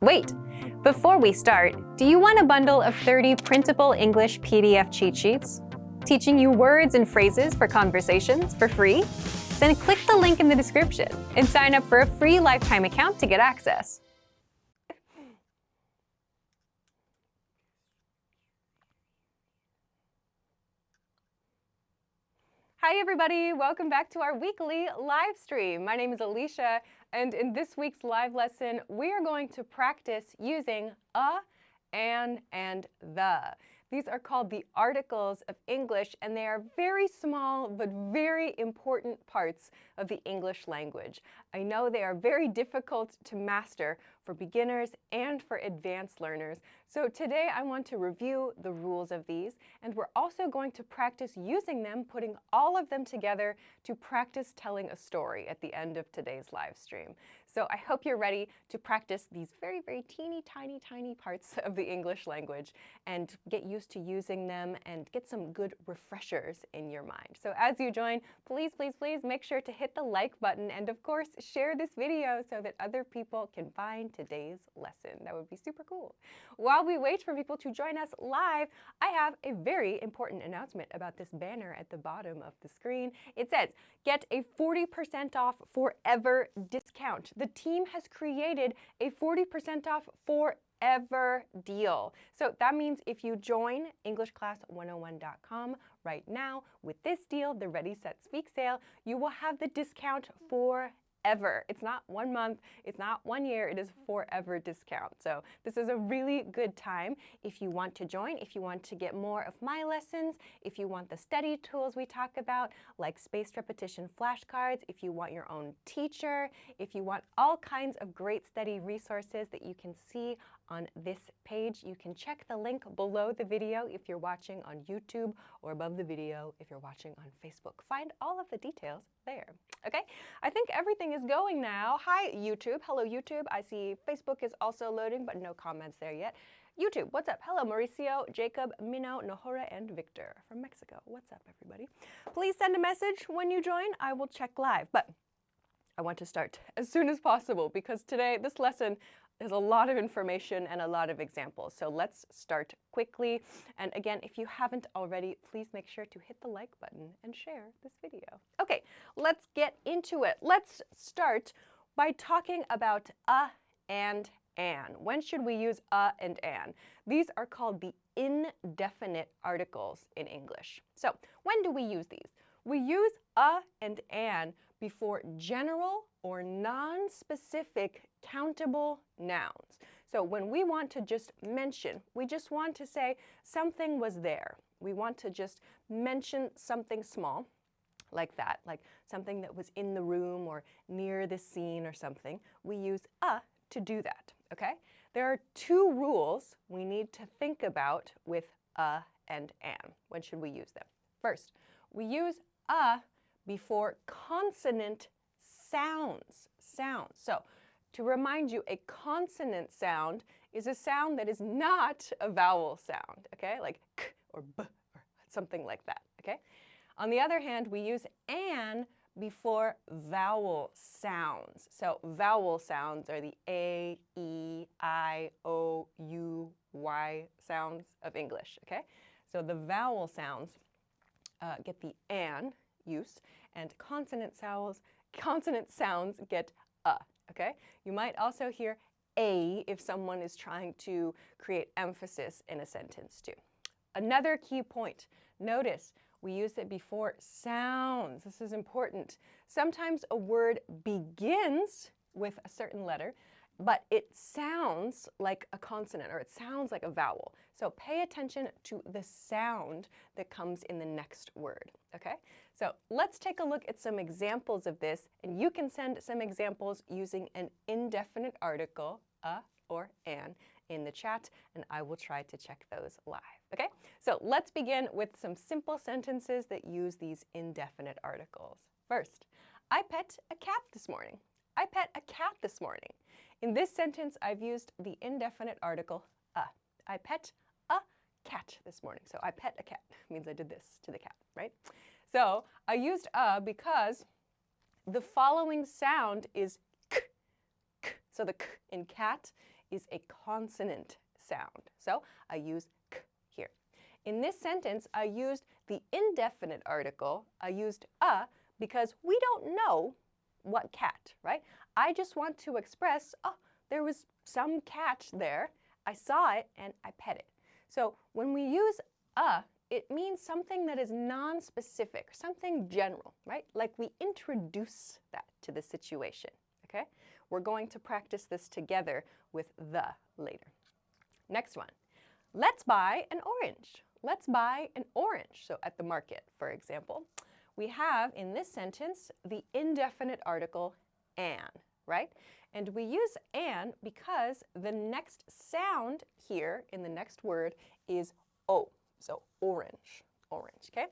Wait! Before we start, do you want a bundle of 30 printable English PDF cheat sheets? Teaching you words and phrases for conversations for free? Then click the link in the description and sign up for a free lifetime account to get access. Hi everybody, welcome back to our weekly live stream. My name is Alisha, and in this week's live lesson, we are going to practice using a, and the. These are called the articles of English, and they are very small but very important parts of the English language. I know they are very difficult to master for beginners and for advanced learners. So today I want to review the rules of these, and we're also going to practice using them, putting all of them together to practice telling a story at the end of today's live stream. So I hope you're ready to practice these very, very teeny, tiny parts of the English language and get used to using them and get some good refreshers in your mind. So as you join, please make sure to hit the like button and of course share this video so that other people can find today's lesson. That would be super cool. While we wait for people to join us live, I have a very important announcement about this banner at the bottom of the screen. It says, get a 40% off forever discount. The team has created a 40% off forever deal. So that means if you join EnglishClass101.com right now with this deal, the Ready, Set, Speak sale, you will have the discount forever. It's not 1 month, it's not 1 year, it is forever discount. So this is a really good time if you want to join, if you want to get more of my lessons, if you want the study tools we talk about, like spaced repetition flashcards, if you want your own teacher, if you want all kinds of great study resources that you can see on this page. You can check the link below the video if you're watching on YouTube or above the video if you're watching on Facebook. Find all of the details there. Okay, I think everything is going now. Hi, YouTube. Hello, YouTube. I see Facebook is also loading, but no comments there yet. YouTube, what's up? Hello, Mauricio, Jacob, Mino, Nohora, and Victor from Mexico. What's up, everybody? Please send a message when you join. I will check live, but I want to start as soon as possible because today, this lesson, there's a lot of information and a lot of examples. So let's start quickly. And again, if you haven't already, please make sure to hit the like button and share this video. Okay, let's get into it. Let's start by talking about a and an. When should we use a and an? These are called the indefinite articles in English. So when do we use these? We use a and an before general or non-specific countable nouns. So when we want to just mention, we just want to say something was there. We want to just mention something small like that, like something that was in the room or near the scene or something. We use a to do that, okay? There are two rules we need to think about with a and an. When should we use them? First, we use a before consonant sounds. So to remind you, a consonant sound is a sound that is not a vowel sound, okay? Like k or b or something like that, okay? On the other hand, we use an before vowel sounds. So vowel sounds are the A, E, I, O, U, Y sounds of English, okay? So the vowel sounds get the an use, and consonant sounds get a, okay? You might also hear a if someone is trying to create emphasis in a sentence too. Another key point, notice we use it before sounds. This is important. Sometimes a word begins with a certain letter, but it sounds like a consonant or it sounds like a vowel. So pay attention to the sound that comes in the next word, okay? So let's take a look at some examples of this, and you can send some examples using an indefinite article, a or an, in the chat, and I will try to check those live, okay? So let's begin with some simple sentences that use these indefinite articles. First, I pet a cat this morning. I pet a cat this morning. In this sentence, I've used the indefinite article a. I pet a cat this morning. So I pet a cat means I did this to the cat, right? So I used a because the following sound is k, k. So the k in cat is a consonant sound. So I use k here. In this sentence, I used the indefinite article. I used a because we don't know what cat, right? I just want to express, oh, there was some cat there. I saw it and I pet it. So when we use a, it means something that is non-specific, something general, right? Like we introduce that to the situation, okay? We're going to practice this together with the later. Next one. Let's buy an orange. Let's buy an orange. So at the market, for example, we have in this sentence the indefinite article an, right? And we use an because the next sound here in the next word is o. So orange, orange, okay?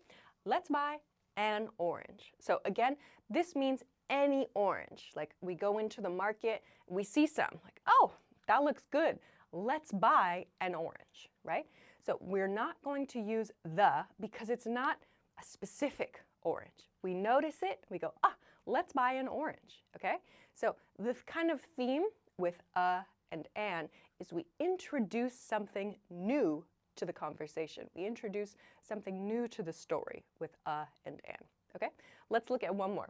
Let's buy an orange. So again, this means any orange. Like we go into the market, we see some, like, oh, that looks good. Let's buy an orange, right? So we're not going to use the because it's not a specific orange. We notice it, we go, ah, let's buy an orange, okay? So this kind of theme with and an is we introduce something new to the conversation. We introduce something new to the story with and an, okay? Let's look at one more.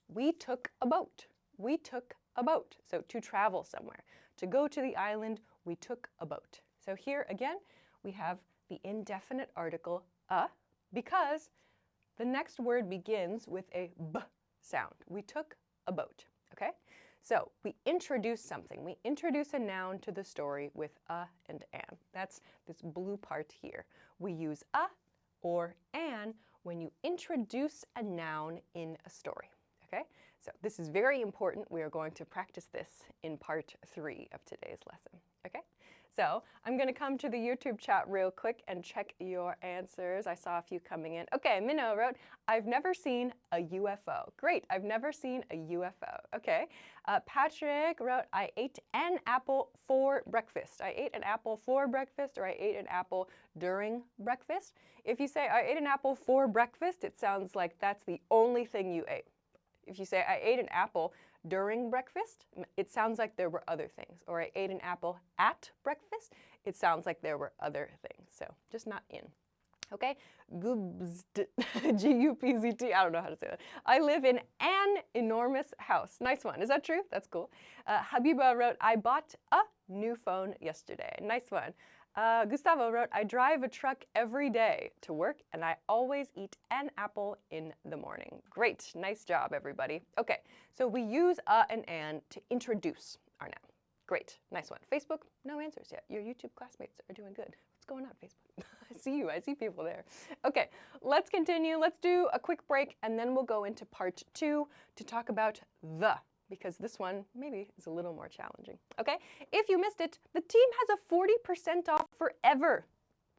We took a boat. We took a boat. So to travel somewhere. To go to the island, we took a boat. So here again, we have the indefinite article a because the next word begins with a b sound. We took a boat, okay? So we introduce something. We introduce a noun to the story with a and an. That's this blue part here. We use a or an when you introduce a noun in a story, okay? So this is very important. We are going to practice this in part 3 of today's lesson, okay? So I'm going to come to the YouTube chat real quick and check your answers. I saw a few coming in. Okay, Minnow wrote, I've never seen a UFO. Great, I've never seen a UFO. Okay. Patrick wrote, I ate an apple for breakfast. I ate an apple for breakfast, or I ate an apple during breakfast. If you say, I ate an apple for breakfast, it sounds like that's the only thing you ate. If you say, I ate an apple during breakfast, it sounds like there were other things. Or I ate an apple at breakfast, it sounds like there were other things. So just not in. Okay? G-U-P-Z-T, I don't know how to say that. I live in an enormous house. Nice one. Is that true? That's cool. Habiba wrote, I bought a new phone yesterday. Nice one. Gustavo wrote, I drive a truck every day to work and I always eat an apple in the morning. Great, nice job everybody. Okay, so we use a and an to introduce our noun. Great, nice one. Facebook, no answers yet. Your YouTube classmates are doing good. What's going on, Facebook? I see you, I see people there. Okay, let's continue. Let's do a quick break and then we'll go into part 2 to talk about the, because this one maybe is a little more challenging. Okay, if you missed it, the team has a 40% off forever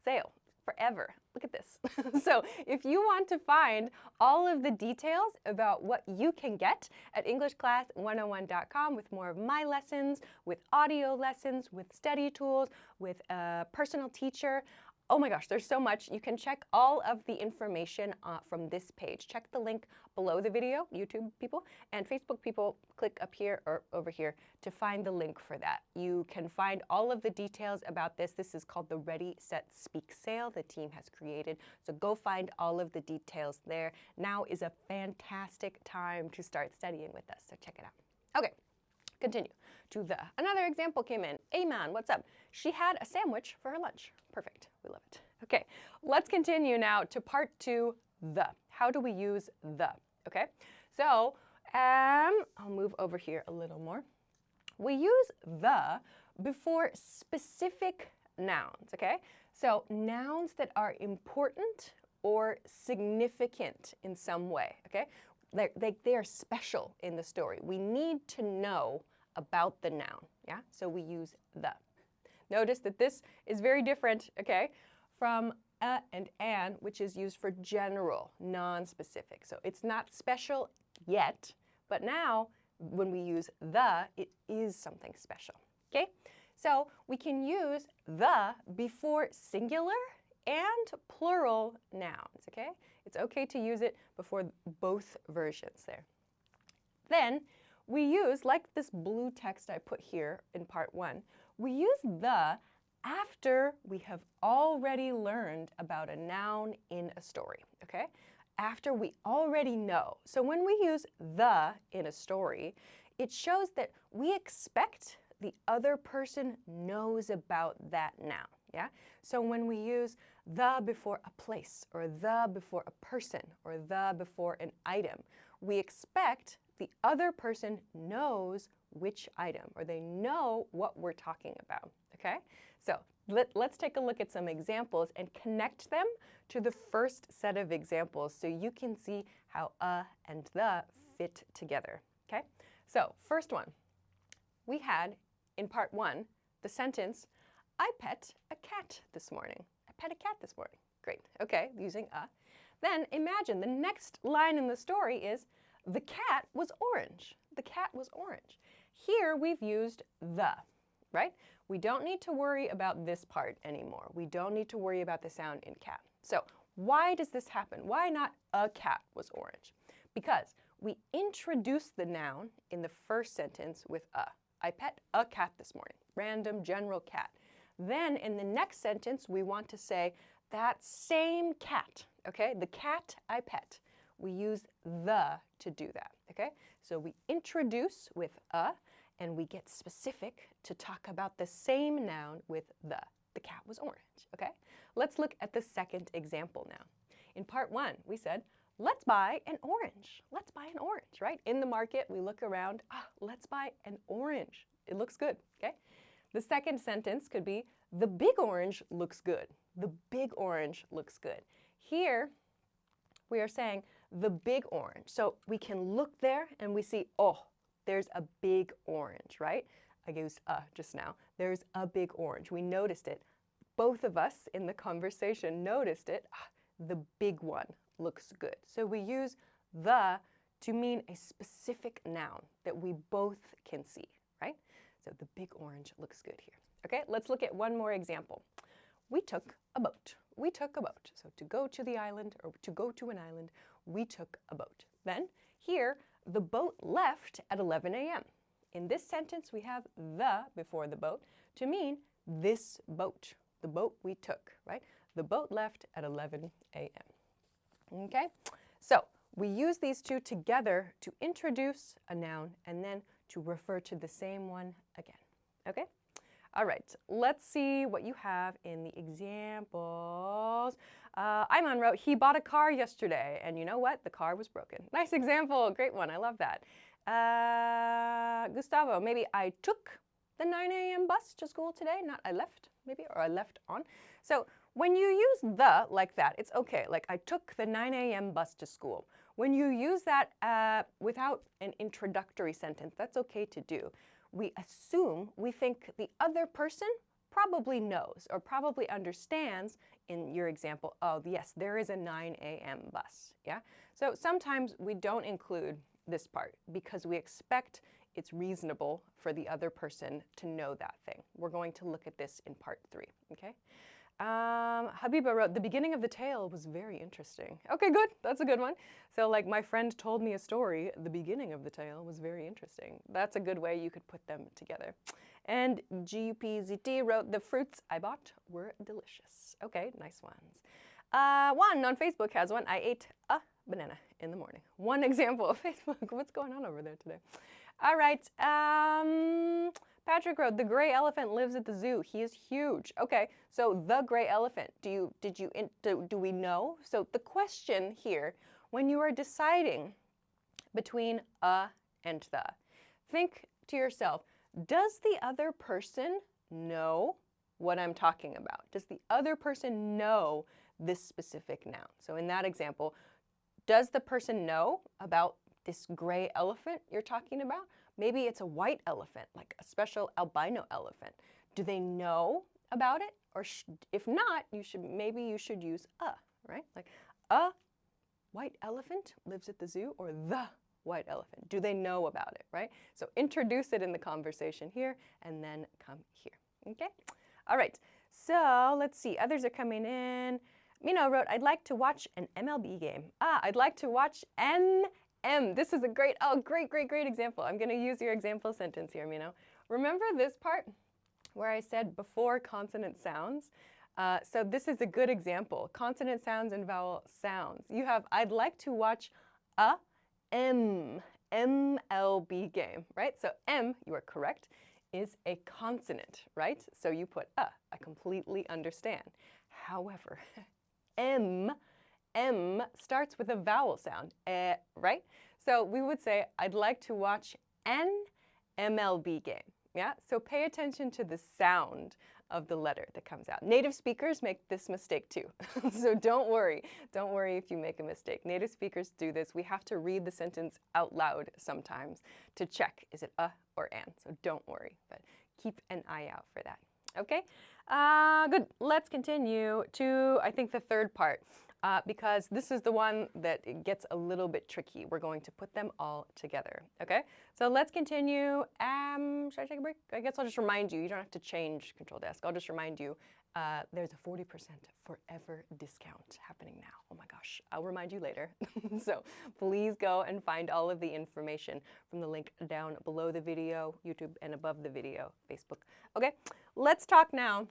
sale. Forever. Look at this. So if you want to find all of the details about what you can get at EnglishClass101.com with more of my lessons, with audio lessons, with study tools, with a personal teacher, oh my gosh, there's so much. You can check all of the information from this page. Check the link below the video, YouTube people, and Facebook people, click up here or over here to find the link for that. You can find all of the details about this. This is called the Ready, Set, Speak sale the team has created. So go find all of the details there. Now is a fantastic time to start studying with us, so check it out. Okay. Continue to the. Another example came in. Ayman, what's up? She had a sandwich for her lunch. Perfect. We love it. Okay, let's continue now to part 2, the. How do we use the? Okay, so I'll move over here a little more. We use the before specific nouns, okay? So nouns that are important or significant in some way, okay? They are special in the story. We need to know about the noun, yeah? So we use the. Notice that this is very different, okay, from a and an, which is used for general, non-specific. So it's not special yet, but now when we use the, it is something special, okay? So we can use the before singular and plural nouns, okay? It's okay to use it before both versions there. Then we use, like this blue text I put here in part 1, We use the after we have already learned about a noun in a story, okay? After we already know. So when we use the in a story, it shows that we expect the other person knows about that noun, yeah? So when we use the before a place, or the before a person, or the before an item, we expect the other person knows which item, or they know what we're talking about, okay? So let's take a look at some examples and connect them to the first set of examples so you can see how and the fit together, okay? So first one, we had in part 1 the sentence, I pet a cat this morning. I pet a cat this morning. Great, okay, using a. Then imagine the next line in the story is, the cat was orange. The cat was orange. Here we've used the, right? We don't need to worry about this part anymore. We don't need to worry about the sound in cat. So why does this happen? Why not a cat was orange? Because we introduce the noun in the first sentence with a. I pet a cat this morning. Random general cat. Then in the next sentence, we want to say that same cat, okay? The cat I pet. We use the to do that, okay? So we introduce with a, and we get specific to talk about the same noun with the. The cat was orange, okay? Let's look at the second example now. In part 1, we said, let's buy an orange. Let's buy an orange, right? In the market, we look around, let's buy an orange. It looks good, okay? The second sentence could be, the big orange looks good. The big orange looks good. Here, we are saying the big orange. So we can look there and we see, oh, there's a big orange, right? I used just now. There's a big orange. We noticed it. Both of us in the conversation noticed it. The big one looks good. So we use the to mean a specific noun that we both can see, right? So the big orange looks good here. Okay, let's look at one more example. We took a boat. We took a boat. So to go to the island or to go to an island, we took a boat. Then here, the boat left at 11 a.m. In this sentence, we have the before the boat to mean this boat, the boat we took, right? The boat left at 11 a.m. Okay, so we use these two together to introduce a noun and then to refer to the same one again. Okay? All right, let's see what you have in the examples. Ayman wrote, he bought a car yesterday, and you know what? The car was broken. Nice example, great one, I love that. Gustavo, maybe I took the 9 a.m. bus to school today, not I left, maybe, or I left on. So when you use the like that, it's okay, like I took the 9 a.m. bus to school. When you use that without an introductory sentence, that's okay to do. We assume, we think the other person probably knows or probably understands in your example, oh yes, there is a 9 a.m. bus, yeah? So sometimes we don't include this part because we expect it's reasonable for the other person to know that thing. We're going to look at this in part 3, okay? Habiba wrote, the beginning of the tale was very interesting. Okay, good, that's a good one. So like my friend told me a story, the beginning of the tale was very interesting. That's a good way you could put them together. And GPZT wrote, the fruits I bought were delicious. Okay, nice ones. One on Facebook has one, I ate a banana in the morning. One example of Facebook, what's going on over there today? All right, Patrick wrote, the gray elephant lives at the zoo. He is huge. Okay, so the gray elephant, do we know? So the question here, when you are deciding between a and the, think to yourself, does the other person know what I'm talking about? Does the other person know this specific noun? So in that example, does the person know about this gray elephant you're talking about? Maybe it's a white elephant, like a special albino elephant. Do they know about it? Or if not, maybe you should use a, right? Like a white elephant lives at the zoo, or the white elephant. Do they know about it, right? So introduce it in the conversation here and then come here, okay? All right, so let's see, others are coming in. Mino wrote, I'd like to watch an MLB game. I'd like to watch This is a great example. I'm gonna use your example sentence here, Mino. Remember this part? where I said before consonant sounds. So this is a good example. Consonant sounds and vowel sounds. You have, I'd like to watch a MLB game, right? So M, you are correct, is a consonant, right? So you put a. I completely understand. However, M starts with a vowel sound, right? So we would say, I'd like to watch an MLB game. Yeah, so pay attention to the sound of the letter that comes out. Native speakers make this mistake too. So don't worry if you make a mistake. Native speakers do this. We have to read the sentence out loud sometimes to check, is it a or an? So don't worry, but keep an eye out for that. Okay, good. Let's continue to, I think, the third part. Because this is the one that gets a little bit tricky. We're going to put them all together, okay? So let's continue. Should I take a break? I guess I'll just remind you. You don't have to change Control Desk. I'll just remind you there's a 40% forever discount happening now. Oh my gosh, I'll remind you later. So please go and find all of the information from the link down below the video, YouTube, and above the video, Facebook. Okay, let's talk now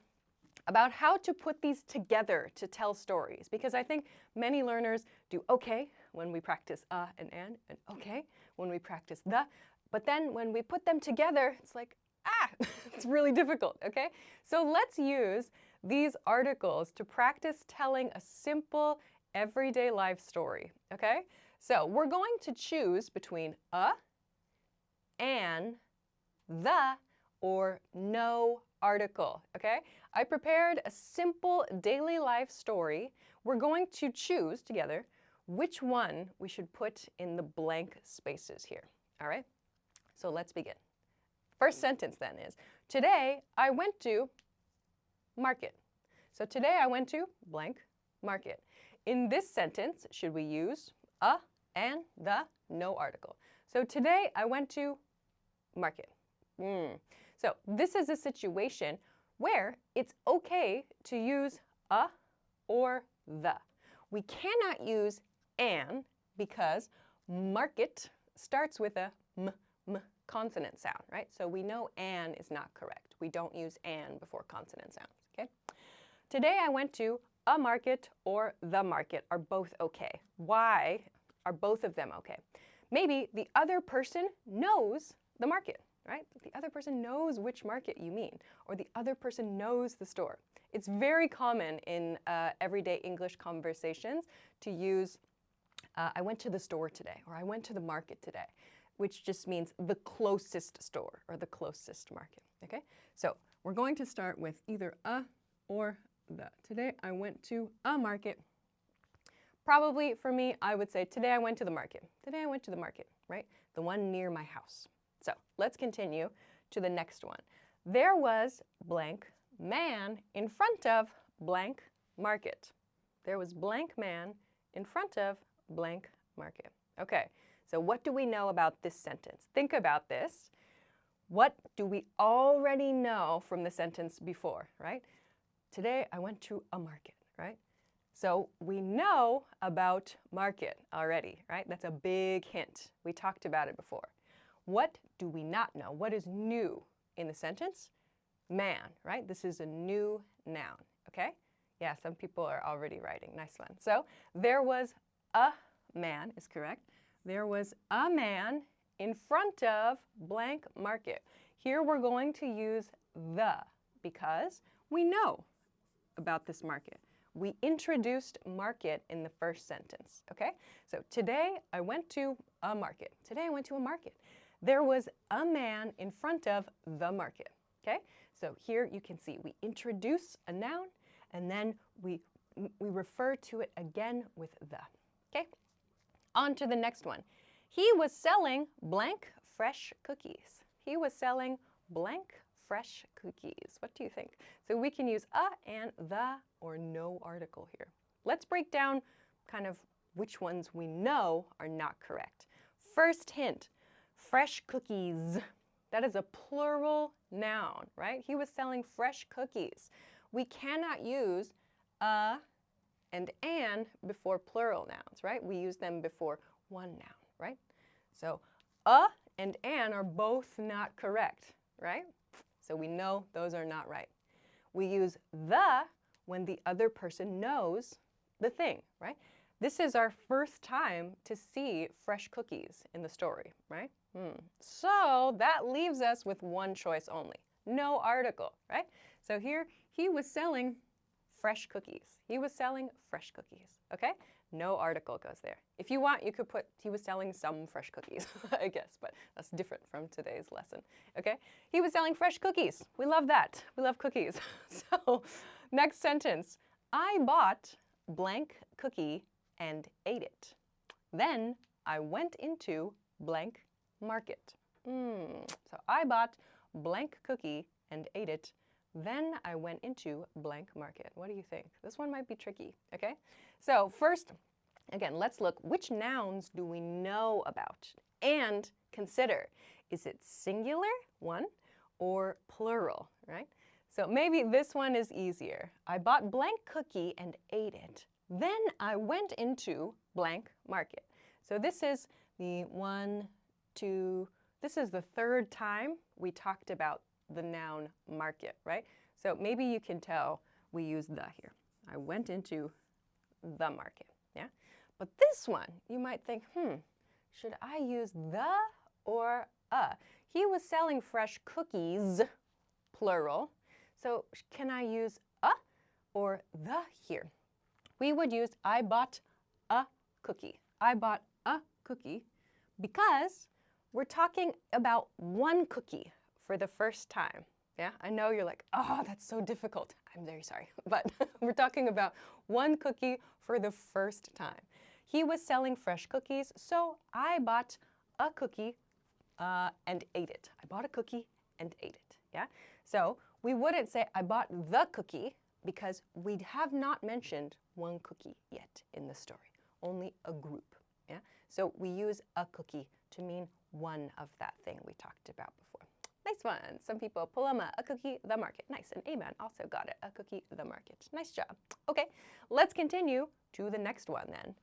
about how to put these together to tell stories, because I think many learners do okay when we practice and an, and okay when we practice the, but then when we put them together, it's like, it's really difficult, okay? So let's use these articles to practice telling a simple everyday life story, okay? So we're going to choose between a, an, the, or no article, okay? I prepared a simple daily life story. We're going to choose together which one we should put in the blank spaces here, all right? So let's begin. First sentence then is, today I went to market. So today I went to blank market. In this sentence, should we use a, and, the, no article? So today I went to market. So this is a situation where it's okay to use a or the. We cannot use an because market starts with a m consonant sound, right? So we know an is not correct. We don't use an before consonant sounds, okay? Today I went to a market or the market are both okay. Why are both of them okay? Maybe the other person knows the market, right? The other person knows which market you mean, or the other person knows the store. It's very common in everyday English conversations to use, I went to the store today, or I went to the market today, which just means the closest store or the closest market, okay? So we're going to start with either a or the. Today I went to a market. Probably for me, I would say today I went to the market. Today I went to the market, right? The one near my house. So let's continue to the next one. There was blank man in front of blank market. There was blank man in front of blank market. Okay, so what do we know about this sentence? Think about this. What do we already know from the sentence before, right? Today I went to a market, right? So we know about market already, right? That's a big hint. We talked about it before. What do we not know? What is new in the sentence? Man, right? This is a new noun, okay? Yeah, some people are already writing. Nice one. So there was a man is correct. There was a man in front of blank market. Here we're going to use the because we know about this market. We introduced market in the first sentence, okay? So today I went to a market. Today I went to a market. There was a man in front of the market, okay? So here you can see we introduce a noun and then we refer to it again with the, okay? On to the next one. He was selling blank fresh cookies. He was selling blank fresh cookies. What do you think? So we can use a and the or no article here. Let's break down kind of which ones we know are not correct. First hint, fresh cookies. That is a plural noun, right? He was selling fresh cookies. We cannot use a and an before plural nouns, right? We use them before one noun, right? So a and an are both not correct, right? So we know those are not right. We use the when the other person knows the thing, right? This is our first time to see fresh cookies in the story, right? So that leaves us with one choice only. No article, right? So here he was selling fresh cookies. He was selling fresh cookies, okay? No article goes there. If you want, you could put he was selling some fresh cookies, I guess, but that's different from today's lesson, okay? He was selling fresh cookies. We love that. We love cookies. So next sentence, I bought blank cookie and ate it. Then I went into blank market. So I bought blank cookie and ate it. Then I went into blank market. What do you think? This one might be tricky, okay? So first, again, let's look. Which nouns do we know about? And consider, is it singular, one, or plural, right? So maybe this one is easier. I bought blank cookie and ate it. Then I went into blank market. So this is the this is the third time we talked about the noun market, right? So maybe you can tell we use the here. I went into the market, yeah? But this one, you might think, should I use the or a? He was selling fresh cookies, plural. So can I use a or the here? We would use I bought a cookie. I bought a cookie because we're talking about one cookie for the first time. Yeah, I know you're like, oh, that's so difficult. I'm very sorry, but we're talking about one cookie for the first time. He was selling fresh cookies, so I bought a cookie and ate it. I bought a cookie and ate it, yeah? So we wouldn't say I bought the cookie because we have not mentioned one cookie yet in the story, only a group, yeah? So we use a cookie to mean one of that thing we talked about before. Nice one. Some people, Paloma, a cookie, the market. Nice. And Amen also got it. A cookie, the market. Nice job. Okay, let's continue to the next one then.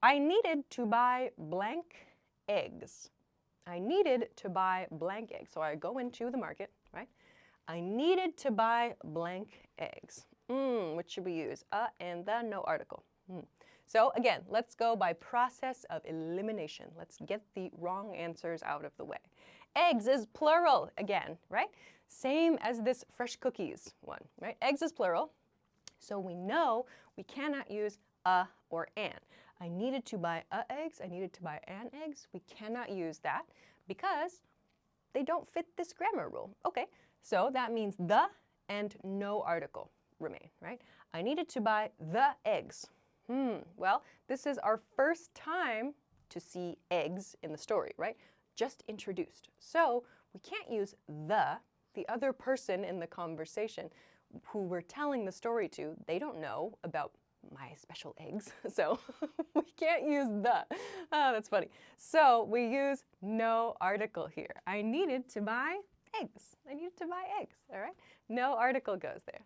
I needed to buy blank eggs. I needed to buy blank eggs. So I go into the market, right? I needed to buy blank eggs. What should we use? And the, no article. So again, let's go by process of elimination. Let's get the wrong answers out of the way. Eggs is plural again, right? Same as this fresh cookies one, right? Eggs is plural, so we know we cannot use a or an. I needed to buy eggs, I needed to buy an eggs. We cannot use that because they don't fit this grammar rule. Okay, so that means the and no article remain, right? I needed to buy the eggs. Well, this is our first time to see eggs in the story, right? Just introduced. So we can't use the other person in the conversation who we're telling the story to, they don't know about my special eggs, so we can't use the. Oh, that's funny. So we use no article here. I needed to buy eggs. I needed to buy eggs, all right? No article goes there,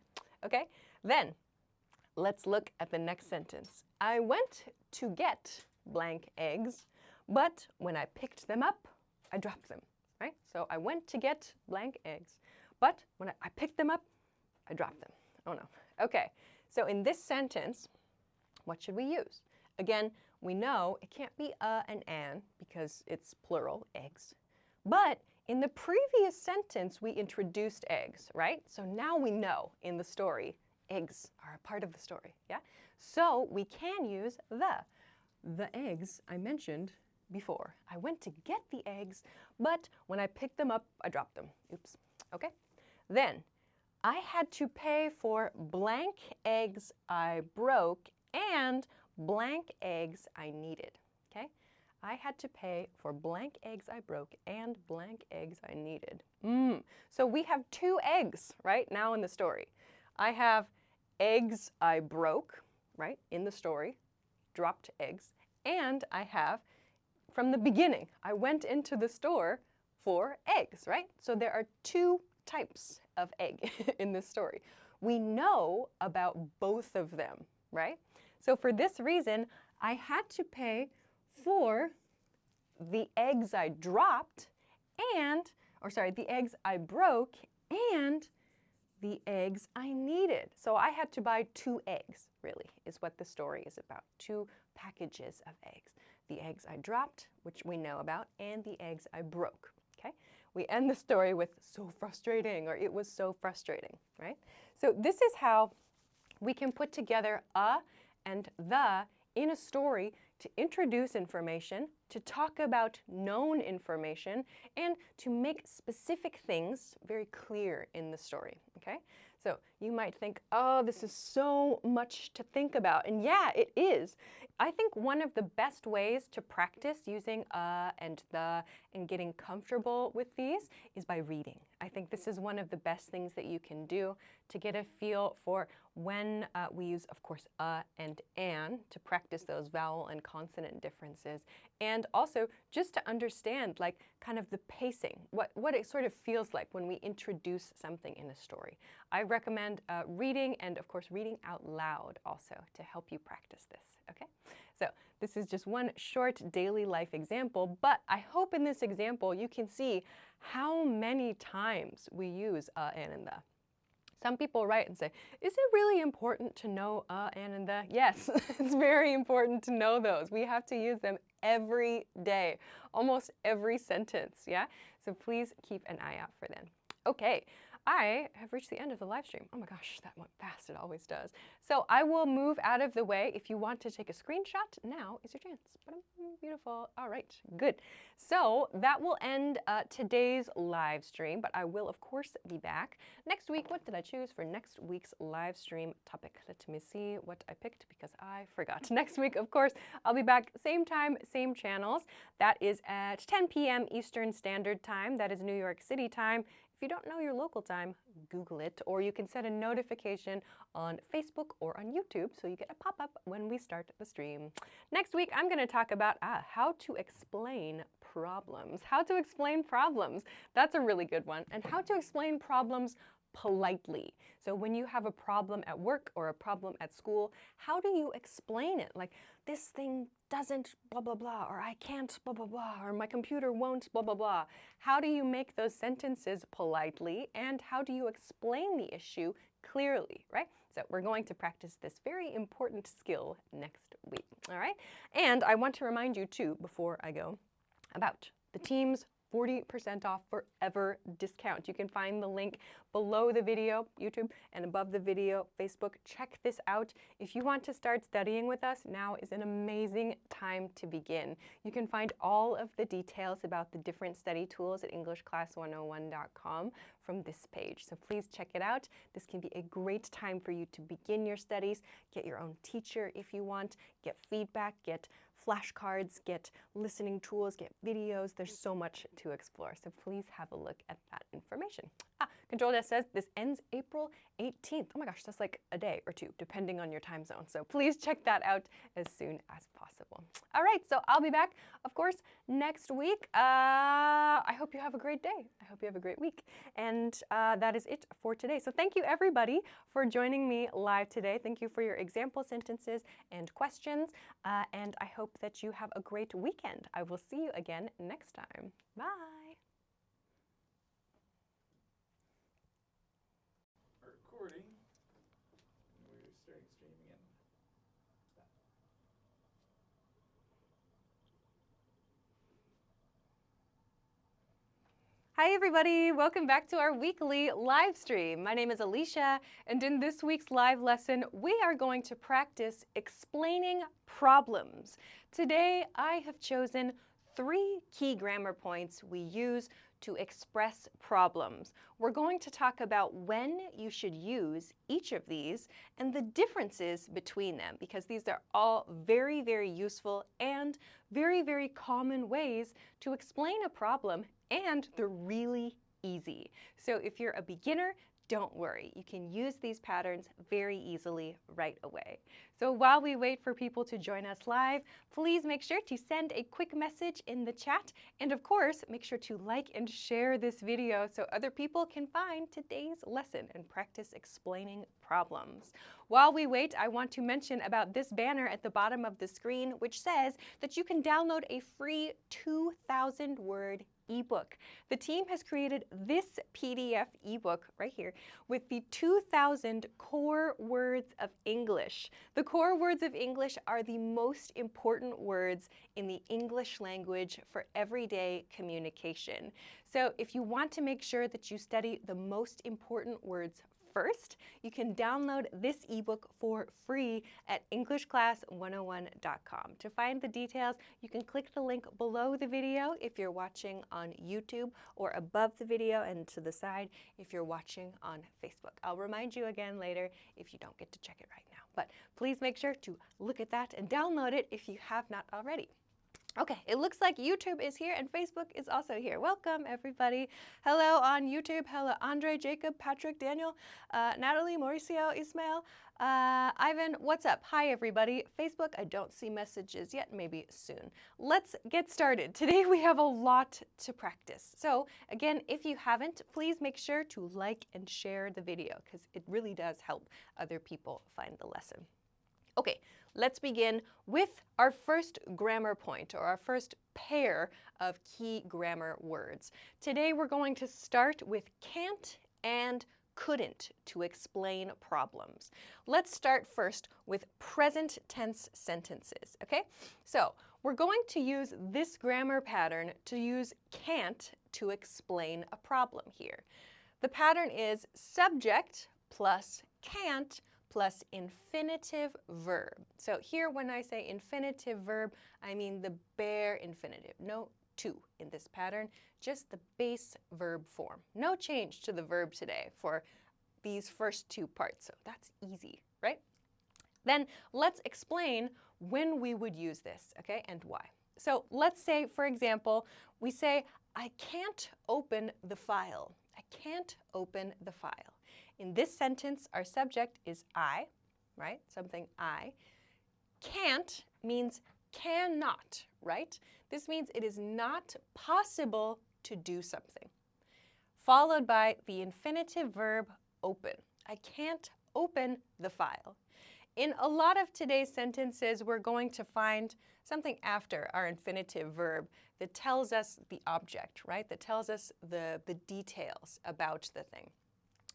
okay? Then let's look at the next sentence. I went to get blank eggs, but when I picked them up, I dropped them, right? So I went to get blank eggs, but when I picked them up, I dropped them. Oh no. Okay, so in this sentence, what should we use? Again, we know it can't be a and an because it's plural, eggs. But in the previous sentence, we introduced eggs, right? So now we know in the story, eggs are a part of the story, yeah? So we can use the. The eggs I mentioned before. I went to get the eggs, but when I picked them up, I dropped them. Oops. Okay? Then, I had to pay for blank eggs I broke and blank eggs I needed. Okay? I had to pay for blank eggs I broke and blank eggs I needed. So we have two eggs right now in the story. I have eggs I broke, right, in the story, dropped eggs, and I have from the beginning, I went into the store for eggs, right? So there are two types of egg in this story. We know about both of them, right? So for this reason, I had to pay for the eggs I dropped the eggs I broke and the eggs I needed. So I had to buy 2 eggs, really, is what the story is about. 2 packages of eggs. The eggs I dropped, which we know about, and the eggs I broke, okay? We end the story with so frustrating, or it was so frustrating, right? So this is how we can put together a and the in a story to introduce information, to talk about known information, and to make specific things very clear in the story, okay? So you might think, oh, this is so much to think about. And yeah, it is. I think one of the best ways to practice using and the and getting comfortable with these is by reading. I think this is one of the best things that you can do to get a feel for when we use, of course, and an to practice those vowel and consonant differences. And also just to understand, like, kind of the pacing, what it sort of feels like when we introduce something in a story. I recommend reading and, of course, reading out loud also to help you practice this, okay? So this is just one short daily life example, but I hope in this example you can see how many times we use and the. Some people write and say, is it really important to know and the? Yes, it's very important to know those. We have to use them every day, almost every sentence, yeah? So please keep an eye out for them. Okay, I have reached the end of the live stream. Oh my gosh, that went fast, it always does. So I will move out of the way. If you want to take a screenshot, now is your chance. Beautiful, all right, good. So that will end today's live stream, but I will of course be back next week. What did I choose for next week's live stream topic? Let me see what I picked because I forgot. Next week, of course, I'll be back same time, same channels. That is at 10 p.m. Eastern Standard Time. That is New York City time. If you don't know your local time, Google it, or you can set a notification on Facebook or on YouTube so you get a pop-up when we start the stream. Next week, I'm going to talk about how to explain problems. How to explain problems. That's a really good one. And how to explain problems politely. So when you have a problem at work or a problem at school, how do you explain it? Like, this thing doesn't blah, blah, blah, or I can't blah, blah, blah, or my computer won't blah, blah, blah. How do you make those sentences politely, and how do you explain the issue clearly, right? So we're going to practice this very important skill next week, all right? And I want to remind you too, before I go, about the team's 40% off forever discount. You can find the link below the video, YouTube, and above the video, Facebook. Check this out. If you want to start studying with us, now is an amazing time to begin. You can find all of the details about the different study tools at EnglishClass101.com from this page. So please check it out. This can be a great time for you to begin your studies, get your own teacher if you want, get feedback, get flashcards, get listening tools, get videos. There's so much to explore. So please have a look at that information. Control Desk says this ends April 18th. Oh my gosh, that's like a day or two, depending on your time zone. So please check that out as soon as possible. All right, so I'll be back, of course, next week. I hope you have a great day. I hope you have a great week. And that is it for today. So thank you, everybody, for joining me live today. Thank you for your example sentences and questions. And I hope that you have a great weekend. I will see you again next time. Bye. Recording. We're starting streaming in. Hi everybody, welcome back to our weekly live stream. My name is Alisha, and in this week's live lesson, we are going to practice explaining problems. Today, I have chosen 3 key grammar points we use to express problems. We're going to talk about when you should use each of these and the differences between them, because these are all very, very useful and very, very common ways to explain a problem, and they're really easy. So if you're a beginner, don't worry, you can use these patterns very easily right away. So while we wait for people to join us live, please make sure to send a quick message in the chat. And of course, make sure to like and share this video so other people can find today's lesson and practice explaining problems. While we wait, I want to mention about this banner at the bottom of the screen, which says that you can download a free 2,000-word ebook. The team has created this PDF ebook right here with the 2,000 core words of English. The core words of English are the most important words in the English language for everyday communication. So if you want to make sure that you study the most important words first, you can download this ebook for free at EnglishClass101.com. To find the details, you can click the link below the video if you're watching on YouTube, or above the video and to the side if you're watching on Facebook. I'll remind you again later if you don't get to check it right now. But please make sure to look at that and download it if you have not already. Okay, it looks like YouTube is here and Facebook is also here. Welcome, everybody. Hello on YouTube. Hello, Andre, Jacob, Patrick, Daniel, Natalie, Mauricio, Ismail, Ivan. What's up? Hi, everybody. Facebook, I don't see messages yet. Maybe soon. Let's get started. Today we have a lot to practice. So again, if you haven't, please make sure to like and share the video because it really does help other people find the lesson. Okay, let's begin with our first grammar point, or our first pair of key grammar words. Today we're going to start with can't and couldn't to explain problems. Let's start first with present tense sentences, okay? So we're going to use this grammar pattern to use can't to explain a problem here. The pattern is subject plus can't plus infinitive verb. So here when I say infinitive verb, I mean the bare infinitive. No to in this pattern, just the base verb form. No change to the verb today for these first two parts, so that's easy, right? Then let's explain when we would use this, okay, and why. So let's say, for example, we say, I can't open the file. I can't open the file. In this sentence, our subject is I, right? Something I. Can't means cannot, right? This means it is not possible to do something. Followed by the infinitive verb open. I can't open the file. In a lot of today's sentences, we're going to find something after our infinitive verb that tells us the object, right? That tells us the details about the thing.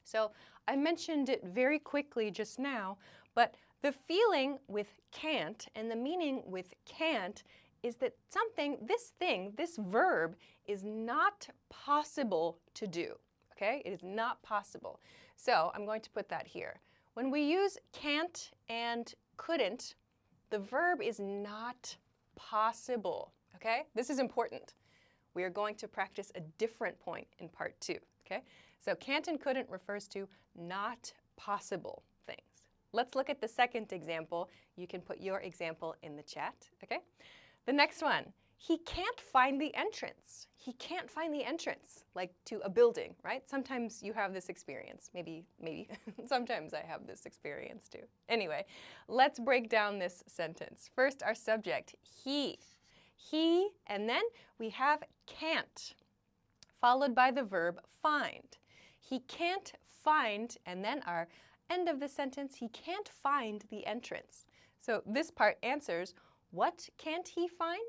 So I mentioned it very quickly just now, but the feeling with can't and the meaning with can't is that something, this verb is not possible to do, okay? It is not possible. So I'm going to put that here. When we use can't and couldn't, the verb is not possible, okay? This is important. We are going to practice a different point in part 2, okay? So can't and couldn't refers to not possible things. Let's look at the second example. You can put your example in the chat, okay? The next one, he can't find the entrance. He can't find the entrance, like to a building, right? Sometimes you have this experience. Maybe. Sometimes I have this experience too. Anyway, let's break down this sentence. First, our subject, he. He, and then we have can't, followed by the verb find. He can't find, and then our end of the sentence, he can't find the entrance. So this part answers, what can't he find?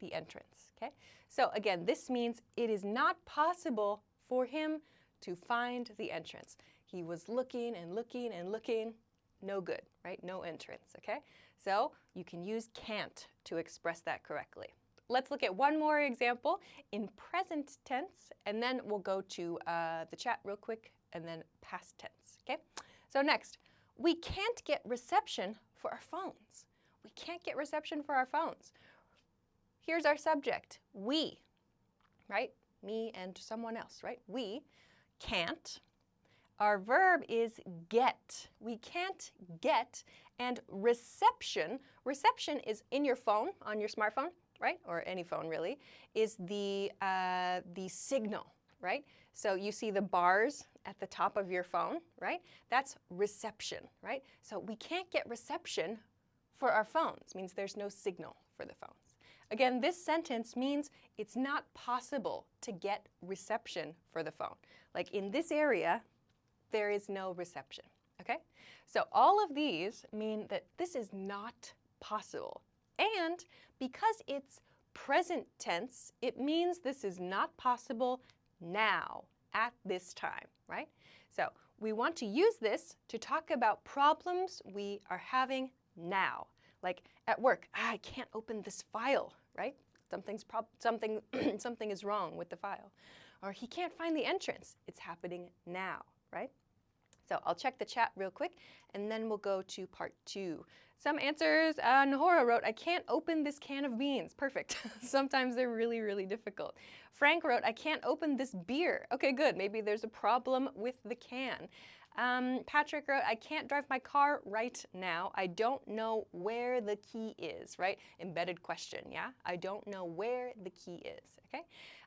The entrance, okay? So again, this means it is not possible for him to find the entrance. He was looking and looking and looking, no good, right? No entrance, okay? So you can use can't to express that correctly. Let's look at one more example in present tense, and then we'll go to the chat real quick, and then past tense, okay? So next, we can't get reception for our phones. We can't get reception for our phones. Here's our subject, we, right? Me and someone else, right? We can't. Our verb is get. We can't get, and reception is in your phone, on your smartphone, right? Or any phone really, is the signal, right? So you see the bars at the top of your phone, right? That's reception, right? So we can't get reception for our phones, means there's no signal for the phones. Again, this sentence means it's not possible to get reception for the phone. Like in this area, there is no reception, okay? So all of these mean that this is not possible. And because it's present tense, it means this is not possible now, at this time, right? So we want to use this to talk about problems we are having now. Like at work, I can't open this file, right? Something is wrong with the file. Or he can't find the entrance. It's happening now, right? So I'll check the chat real quick, and then we'll go to part 2. Some answers. Nahora wrote, I can't open this can of beans. Perfect. Sometimes they're really, really difficult. Frank wrote, I can't open this beer. Okay, good. Maybe there's a problem with the can. Patrick wrote, I can't drive my car right now. I don't know where the key is, right? Embedded question, yeah? I don't know where the key is, okay?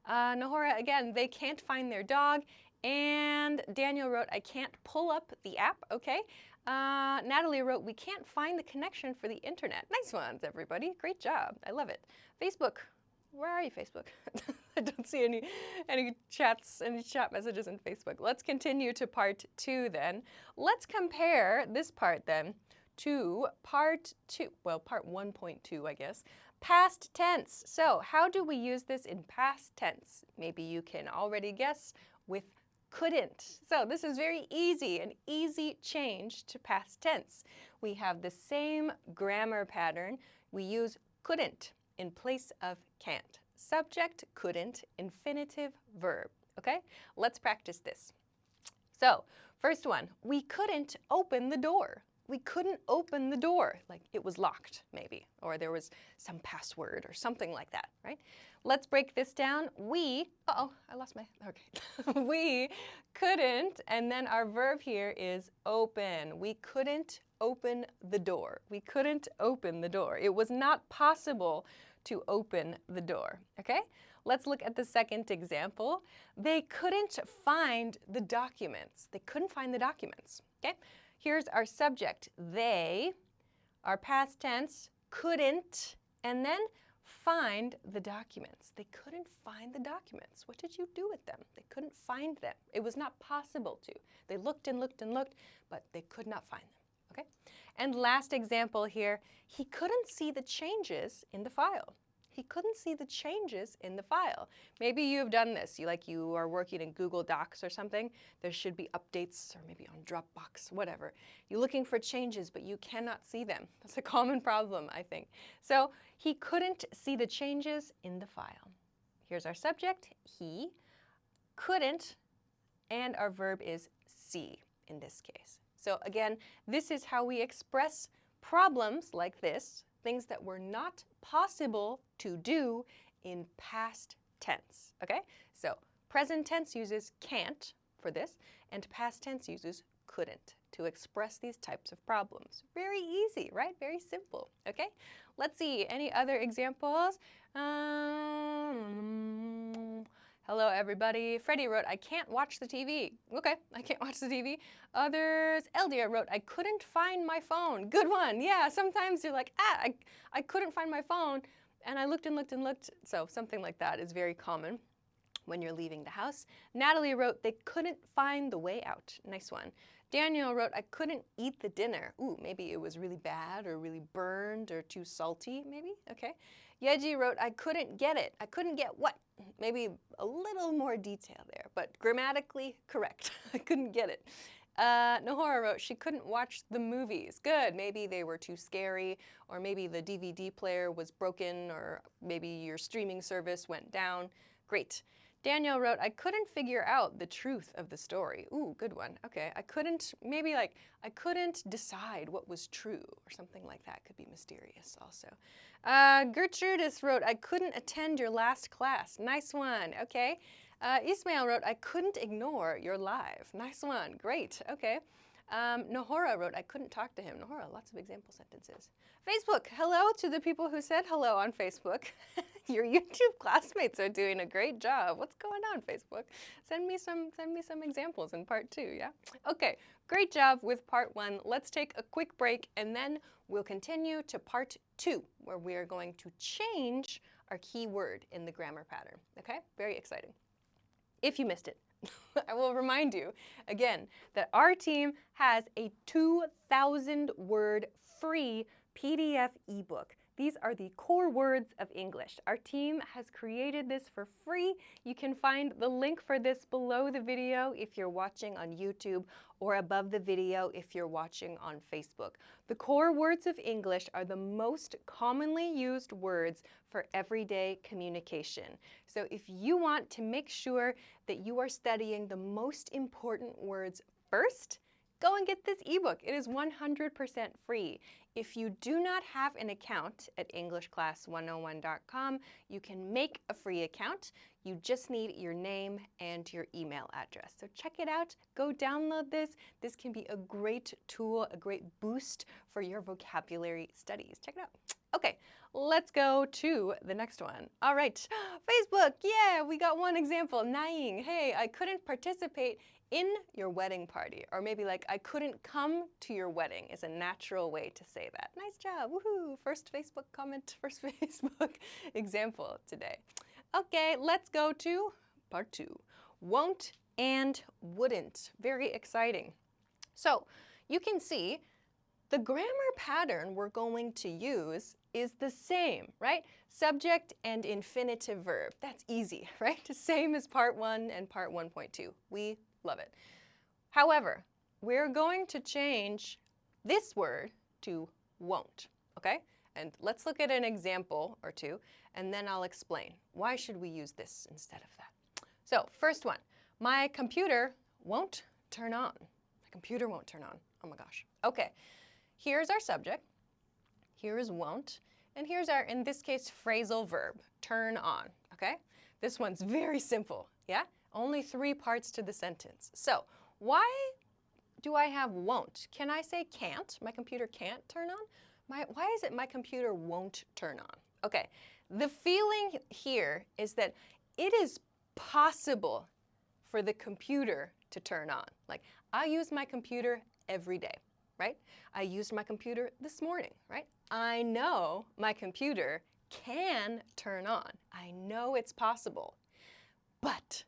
Nahora, again, they can't find their dog. And Daniel wrote, I can't pull up the app, okay? Natalie wrote, we can't find the connection for the internet. Nice ones, everybody. Great job. I love it. Facebook. Where are you, Facebook? I don't see any chat messages in Facebook. Let's continue to part 2 then. Let's compare this part then to part 2. Well, part 1.2, I guess. Past tense. So how do we use this in past tense? Maybe you can already guess with couldn't. So this is very easy, an easy change to past tense. We have the same grammar pattern. We use couldn't in place of can't. Subject, couldn't, infinitive, verb. Okay? Let's practice this. So, first one, we couldn't open the door. We couldn't open the door. Like it was locked, maybe, or there was some password or something like that, right? Let's break this down. We, I lost my, okay. We couldn't, and then our verb here is open. We couldn't open the door. We couldn't open the door. It was not possible to open the door, okay? Let's look at the second example. They couldn't find the documents. They couldn't find the documents, okay? Here's our subject, they, our past tense, couldn't, and then find the documents. They couldn't find the documents. What did you do with them? They couldn't find them. It was not possible to. They looked and looked and looked, but they could not find them, okay? And last example here, he couldn't see the changes in the file. He couldn't see the changes in the file. Maybe you've done this. You are working in Google Docs or something. There should be updates, or maybe on Dropbox, whatever. You're looking for changes, but you cannot see them. That's a common problem, I think. So he couldn't see the changes in the file. Here's our subject, he, couldn't, and our verb is see in this case. So again, this is how we express problems like this, things that were not possible to do in past tense, okay? So present tense uses can't for this, and past tense uses couldn't to express these types of problems. Very easy, right? Very simple, okay? Let's see, any other examples? Hello, everybody. Freddie wrote, I can't watch the TV. Okay, I can't watch the TV. Others, Eldia wrote, I couldn't find my phone. Good one. Yeah, sometimes you're like, I couldn't find my phone, and I looked and looked and looked. So something like that is very common when you're leaving the house. Natalie wrote, they couldn't find the way out. Nice one. Daniel wrote, I couldn't eat the dinner. Ooh, maybe it was really bad or really burned or too salty, maybe. Okay. Yeji wrote, I couldn't get it. I couldn't get what? Maybe a little more detail there, but grammatically correct. I couldn't get it. Nahora wrote, she couldn't watch the movies. Good. Maybe they were too scary, or maybe the DVD player was broken, or maybe your streaming service went down. Great. Daniel wrote, I couldn't figure out the truth of the story. Ooh, good one. Okay, I couldn't decide what was true, or something like that. Could be mysterious also. Gertrudis wrote, I couldn't attend your last class. Nice one. Okay. Ismail wrote, I couldn't ignore your live. Nice one. Great. Okay. Nahora wrote, I couldn't talk to him. Nahora, lots of example sentences. Facebook, hello to the people who said hello on Facebook. Your YouTube classmates are doing a great job. What's going on, Facebook? Send me some examples in part 2, yeah? Okay, great job with part 1. Let's take a quick break, and then we'll continue to part 2, where we are going to change our key word in the grammar pattern, okay? Very exciting. If you missed it, I will remind you again that our team has a 2,000 word free PDF ebook These are the core words of English. Our team has created this for free. You can find the link for this below the video if you're watching on YouTube or above the video if you're watching on Facebook. The core words of English are the most commonly used words for everyday communication. So if you want to make sure that you are studying the most important words first, go and get this ebook. It is 100% free. If you do not have an account at EnglishClass101.com, you can make a free account. You just need your name and your email address. So check it out. Go download this. This can be a great tool, a great boost for your vocabulary studies. Check it out. Okay, let's go to the next one. All right, Facebook. Yeah, we got one example. Naing. Hey, I couldn't participate in your wedding party, or maybe like I couldn't come to your wedding is a natural way to say that. Nice job, woohoo! First Facebook comment, first Facebook example today. Okay, let's go to part 2. Won't and wouldn't. Very exciting. So you can see the grammar pattern we're going to use is the same, right? Subject and infinitive verb. That's easy, right? The same as part 1 and part 1.2. We love it. However, we're going to change this word to won't, okay? And let's look at an example or two, and then I'll explain. Why should we use this instead of that? So, first one, my computer won't turn on. My computer won't turn on. Oh my gosh. Okay, here's our subject. Here is won't. And here's our, in this case, phrasal verb, turn on, okay? This one's very simple, yeah? Only 3 parts to the sentence. So why do I have won't? Can I say can't? My computer can't turn on? Why is it my computer won't turn on? Okay, the feeling here is that it is possible for the computer to turn on. Like, I use my computer every day, right? I used my computer this morning, right? I know my computer can turn on. I know it's possible, but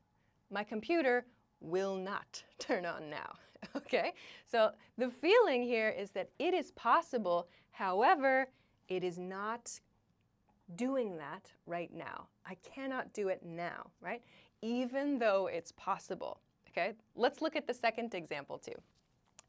my computer will not turn on now, okay? So the feeling here is that it is possible, however, it is not doing that right now. I cannot do it now, right? Even though it's possible, okay? Let's look at the second example too.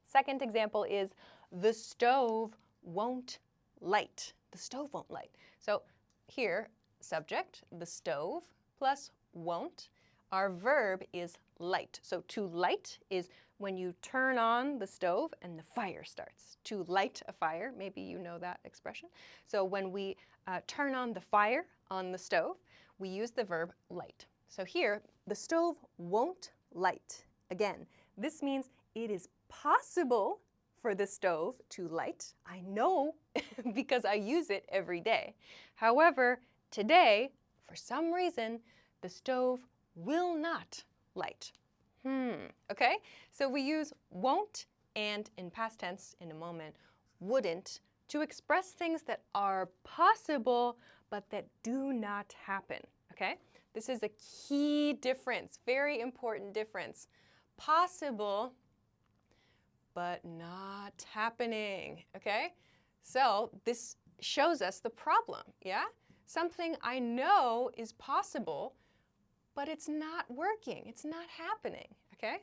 Second example is the stove won't light. The stove won't light. So here, subject, the stove, plus won't. Our verb is light. So to light is when you turn on the stove and the fire starts. To light a fire, maybe you know that expression. So when we turn on the fire on the stove, we use the verb light. So here, the stove won't light. Again, this means it is possible for the stove to light. I know because I use it every day. However, today, for some reason, the stove will not light. Okay? So we use won't and, in past tense in a moment, wouldn't to express things that are possible but that do not happen. Okay? This is a key difference, very important difference. Possible but not happening. Okay? So this shows us the problem, yeah? Something I know is possible, but it's not working. It's not happening, okay?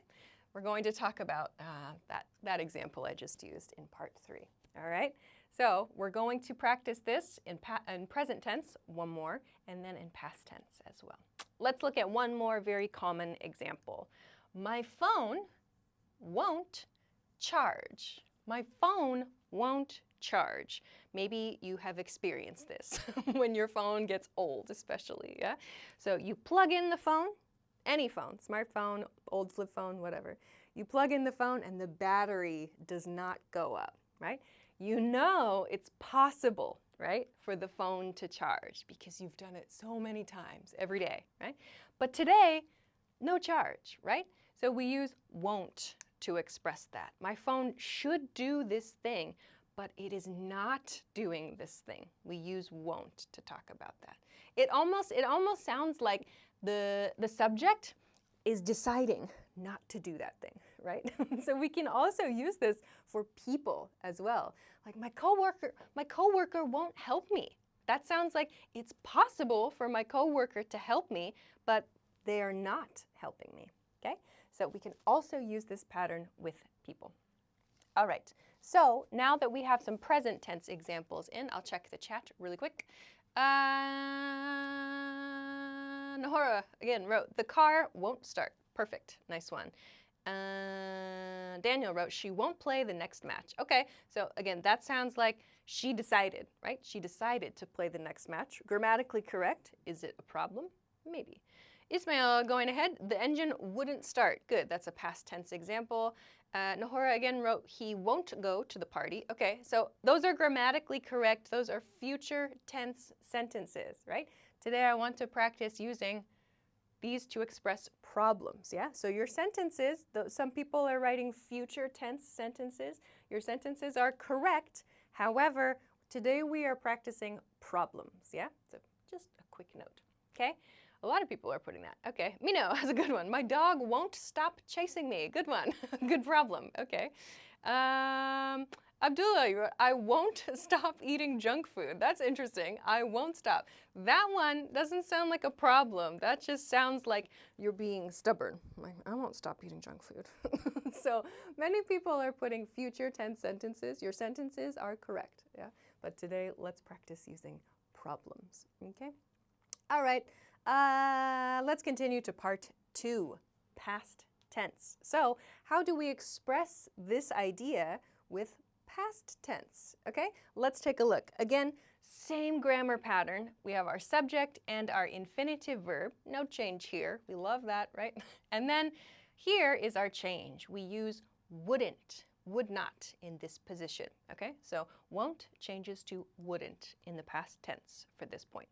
We're going to talk about that example I just used in part 3, all right? So we're going to practice this in present tense, one more, and then in past tense as well. Let's look at one more very common example. My phone won't charge. My phone won't charge. Maybe you have experienced this when your phone gets old, especially, yeah? So you plug in the phone, any phone, smartphone, old flip phone, whatever. You plug in the phone and the battery does not go up, right? You know it's possible, right, for the phone to charge because you've done it so many times every day, right? But today, no charge, right? So we use won't to express that. My phone should do this thing, but it is not doing this thing. We use won't to talk about that. It almost sounds like the subject is deciding not to do that thing, right? So we can also use this for people as well. Like my coworker won't help me That sounds like it's possible for my coworker to help me, but they are not helping me, okay? So we can also use this pattern with people. All right, so now that we have some present tense examples in, I'll check the chat really quick. Nahora, again, wrote, the car won't start. Perfect, nice one. Daniel wrote, she won't play the next match. Okay, so again, that sounds like she decided, right? She decided to play the next match. Grammatically correct. Is it a problem? Maybe. Ismail going ahead, the engine wouldn't start. Good, that's a past tense example. Nahora again wrote, he won't go to the party. Okay, so those are grammatically correct. Those are future tense sentences, right? Today I want to practice using these to express problems, yeah? So your sentences, some people are writing future tense sentences. Your sentences are correct. However, today we are practicing problems, yeah? So just a quick note, okay? A lot of people are putting that. Okay, Mino has a good one. My dog won't stop chasing me. Good one. Good problem. Okay. Abdullah, you wrote, I won't stop eating junk food. That's interesting. I won't stop. That one doesn't sound like a problem. That just sounds like you're being stubborn. Like, I won't stop eating junk food. So many people are putting future tense sentences. Your sentences are correct, yeah? But today, let's practice using problems, okay? All right. Let's continue to part 2, past tense. So how do we express this idea with past tense? Okay, let's take a look. Again, same grammar pattern. We have our subject and our infinitive verb. No change here. We love that, right? And then here is our change. We use wouldn't, would not in this position. Okay, so won't changes to wouldn't in the past tense for this point.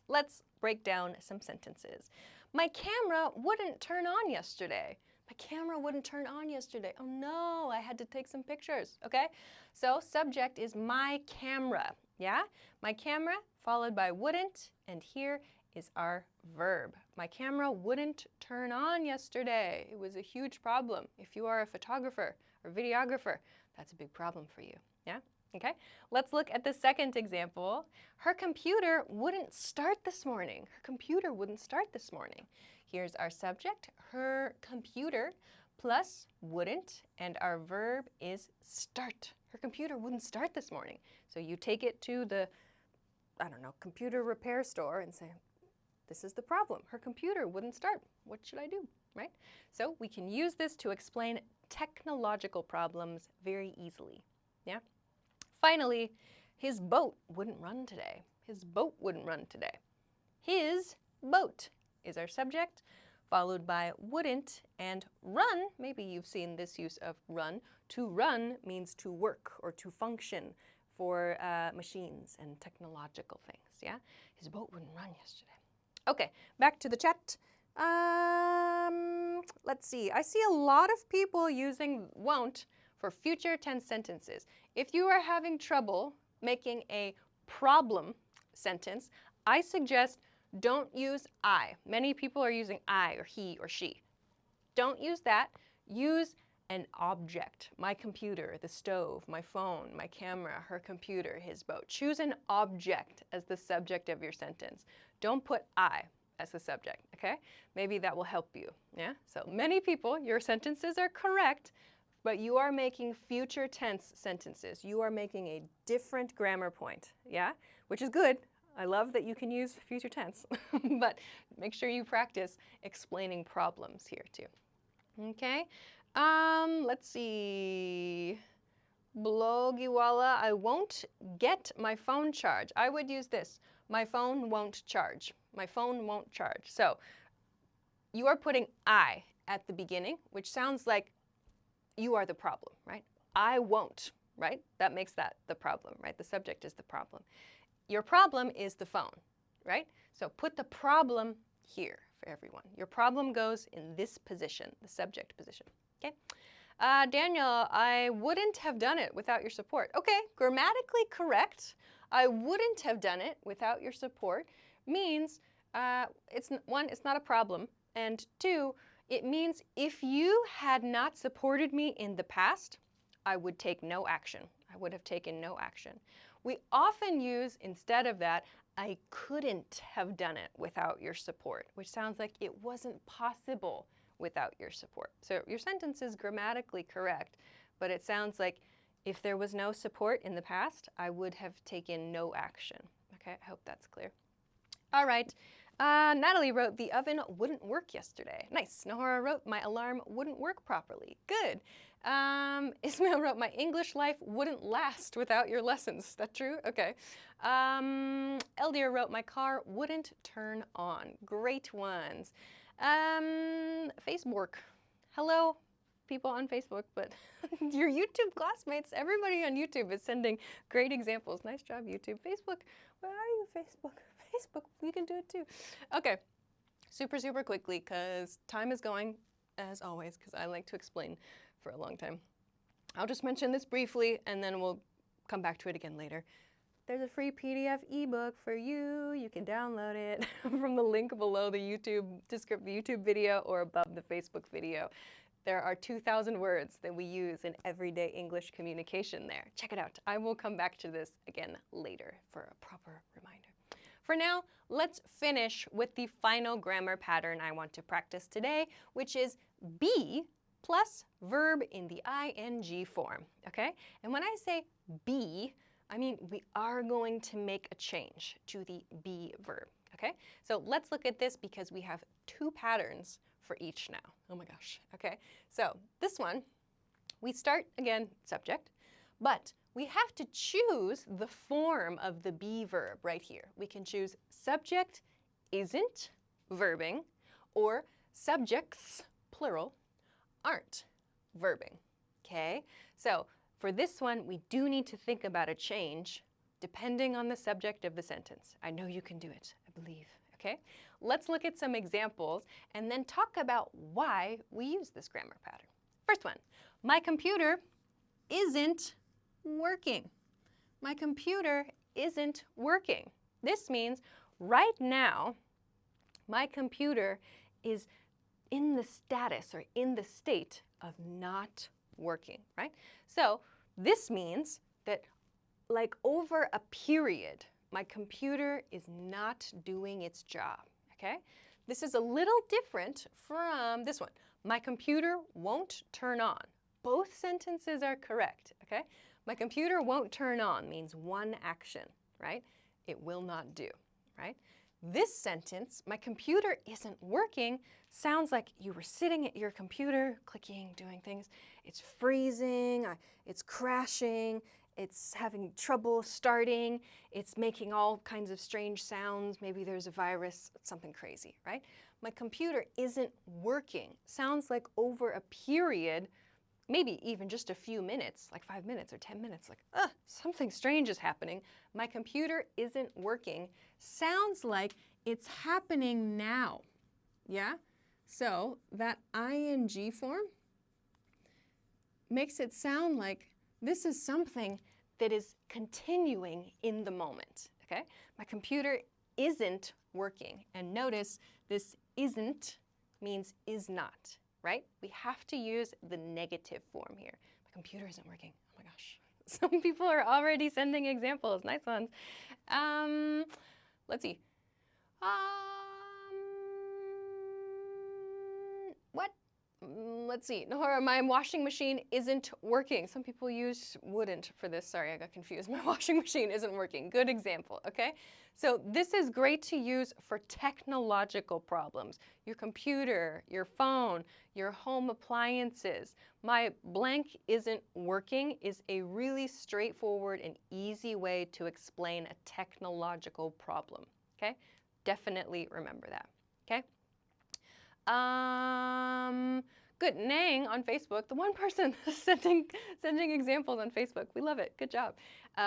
Let's break down some sentences. My camera wouldn't turn on yesterday. My camera wouldn't turn on yesterday. Oh no, I had to take some pictures, okay? So subject is my camera, yeah? My camera followed by wouldn't, and here is our verb. My camera wouldn't turn on yesterday. It was a huge problem. If you are a photographer or videographer, that's a big problem for you, yeah? Okay, let's look at the second example. Her computer wouldn't start this morning. Her computer wouldn't start this morning. Here's our subject, her computer, plus wouldn't, and our verb is start. Her computer wouldn't start this morning. So you take it to the, I don't know, computer repair store and say, this is the problem. Her computer wouldn't start. What should I do, right? So we can use this to explain technological problems very easily, yeah? Finally, his boat wouldn't run today. His boat wouldn't run today. His boat is our subject, followed by wouldn't, and run, maybe you've seen this use of run. To run means to work or to function for machines and technological things, yeah? His boat wouldn't run yesterday. Okay, back to the chat. Let's see, I see a lot of people using won't for future tense sentences. If you are having trouble making a problem sentence, I suggest don't use I. Many people are using I or he or she. Don't use that. Use an object. My computer, the stove, my phone, my camera, her computer, his boat. Choose an object as the subject of your sentence. Don't put I as the subject, okay? Maybe that will help you, yeah? So many people, your sentences are correct, but you are making future tense sentences. You are making a different grammar point, yeah? Which is good. I love that you can use future tense, but make sure you practice explaining problems here too. Okay, let's see. Blogiwala, I won't get my phone charged. I would use this. My phone won't charge. My phone won't charge. So you are putting I at the beginning, which sounds like you are the problem, right? I won't, right? That makes that the problem, right? The subject is the problem. Your problem is the phone, right? So put the problem here for everyone. Your problem goes in this position, the subject position, okay? Daniel, I wouldn't have done it without your support. Okay, grammatically correct. I wouldn't have done it without your support means, it's not a problem, and 2, it means if you had not supported me in the past, I would take no action. I would have taken no action. We often use, instead of that, I couldn't have done it without your support, which sounds like it wasn't possible without your support. So your sentence is grammatically correct, but it sounds like if there was no support in the past, I would have taken no action. Okay, I hope that's clear. All right. Natalie wrote, the oven wouldn't work yesterday. Nice. Nahora wrote, my alarm wouldn't work properly. Good. Ismail wrote, my English life wouldn't last without your lessons. Is that true? Okay. Eldir wrote, my car wouldn't turn on. Great ones. Facebook. Hello, people on Facebook, but your YouTube classmates, everybody on YouTube is sending great examples. Nice job, YouTube. Facebook, where are you, Facebook? Facebook, you can do it too. Okay, super, super quickly, because time is going, as always, because I like to explain for a long time. I'll just mention this briefly, and then we'll come back to it again later. There's a free PDF ebook for you. You can download it from the link below the YouTube video or above the Facebook video. There are 2,000 words that we use in everyday English communication there. Check it out. I will come back to this again later for a proper reminder. For now, let's finish with the final grammar pattern I want to practice today, which is be plus verb in the ing form, okay? And when I say be, I mean we are going to make a change to the be verb, okay? So let's look at this because we have 2 patterns for each now. Oh my gosh, okay? So this one, we start, again, subject, but we have to choose the form of the be verb right here. We can choose subject isn't verbing, or subjects, plural, aren't verbing, okay? So for this one, we do need to think about a change depending on the subject of the sentence. I know you can do it, I believe, okay? Let's look at some examples and then talk about why we use this grammar pattern. First one, my computer isn't working. My computer isn't working. This means right now, my computer is in the status or in the state of not working, right? So this means that like over a period, my computer is not doing its job, okay? This is a little different from this one. My computer won't turn on. Both sentences are correct, okay? My computer won't turn on means one action, right? It will not do, right? This sentence, my computer isn't working, sounds like you were sitting at your computer, clicking, doing things. It's freezing, it's crashing, it's having trouble starting, it's making all kinds of strange sounds. Maybe there's a virus, something crazy, right? My computer isn't working. Sounds like over a period, maybe even just a few minutes, like 5 minutes or 10 minutes, like, something strange is happening. My computer isn't working. Sounds like it's happening now, yeah? So that ing form makes it sound like this is something that is continuing in the moment, okay? My computer isn't working. And notice this isn't means is not, right? We have to use the negative form here. My computer isn't working. Oh my gosh. Some people are already sending examples. Nice ones. Let's see. What? Let's see. Nahora, my washing machine isn't working. Some people use wouldn't for this. Sorry, I got confused. My washing machine isn't working. Good example, okay? So this is great to use for technological problems. Your computer, your phone, your home appliances. My blank isn't working is a really straightforward and easy way to explain a technological problem, okay? Definitely remember that, okay? Good. Nang on Facebook, the one person sending examples on Facebook. We love it. Good job.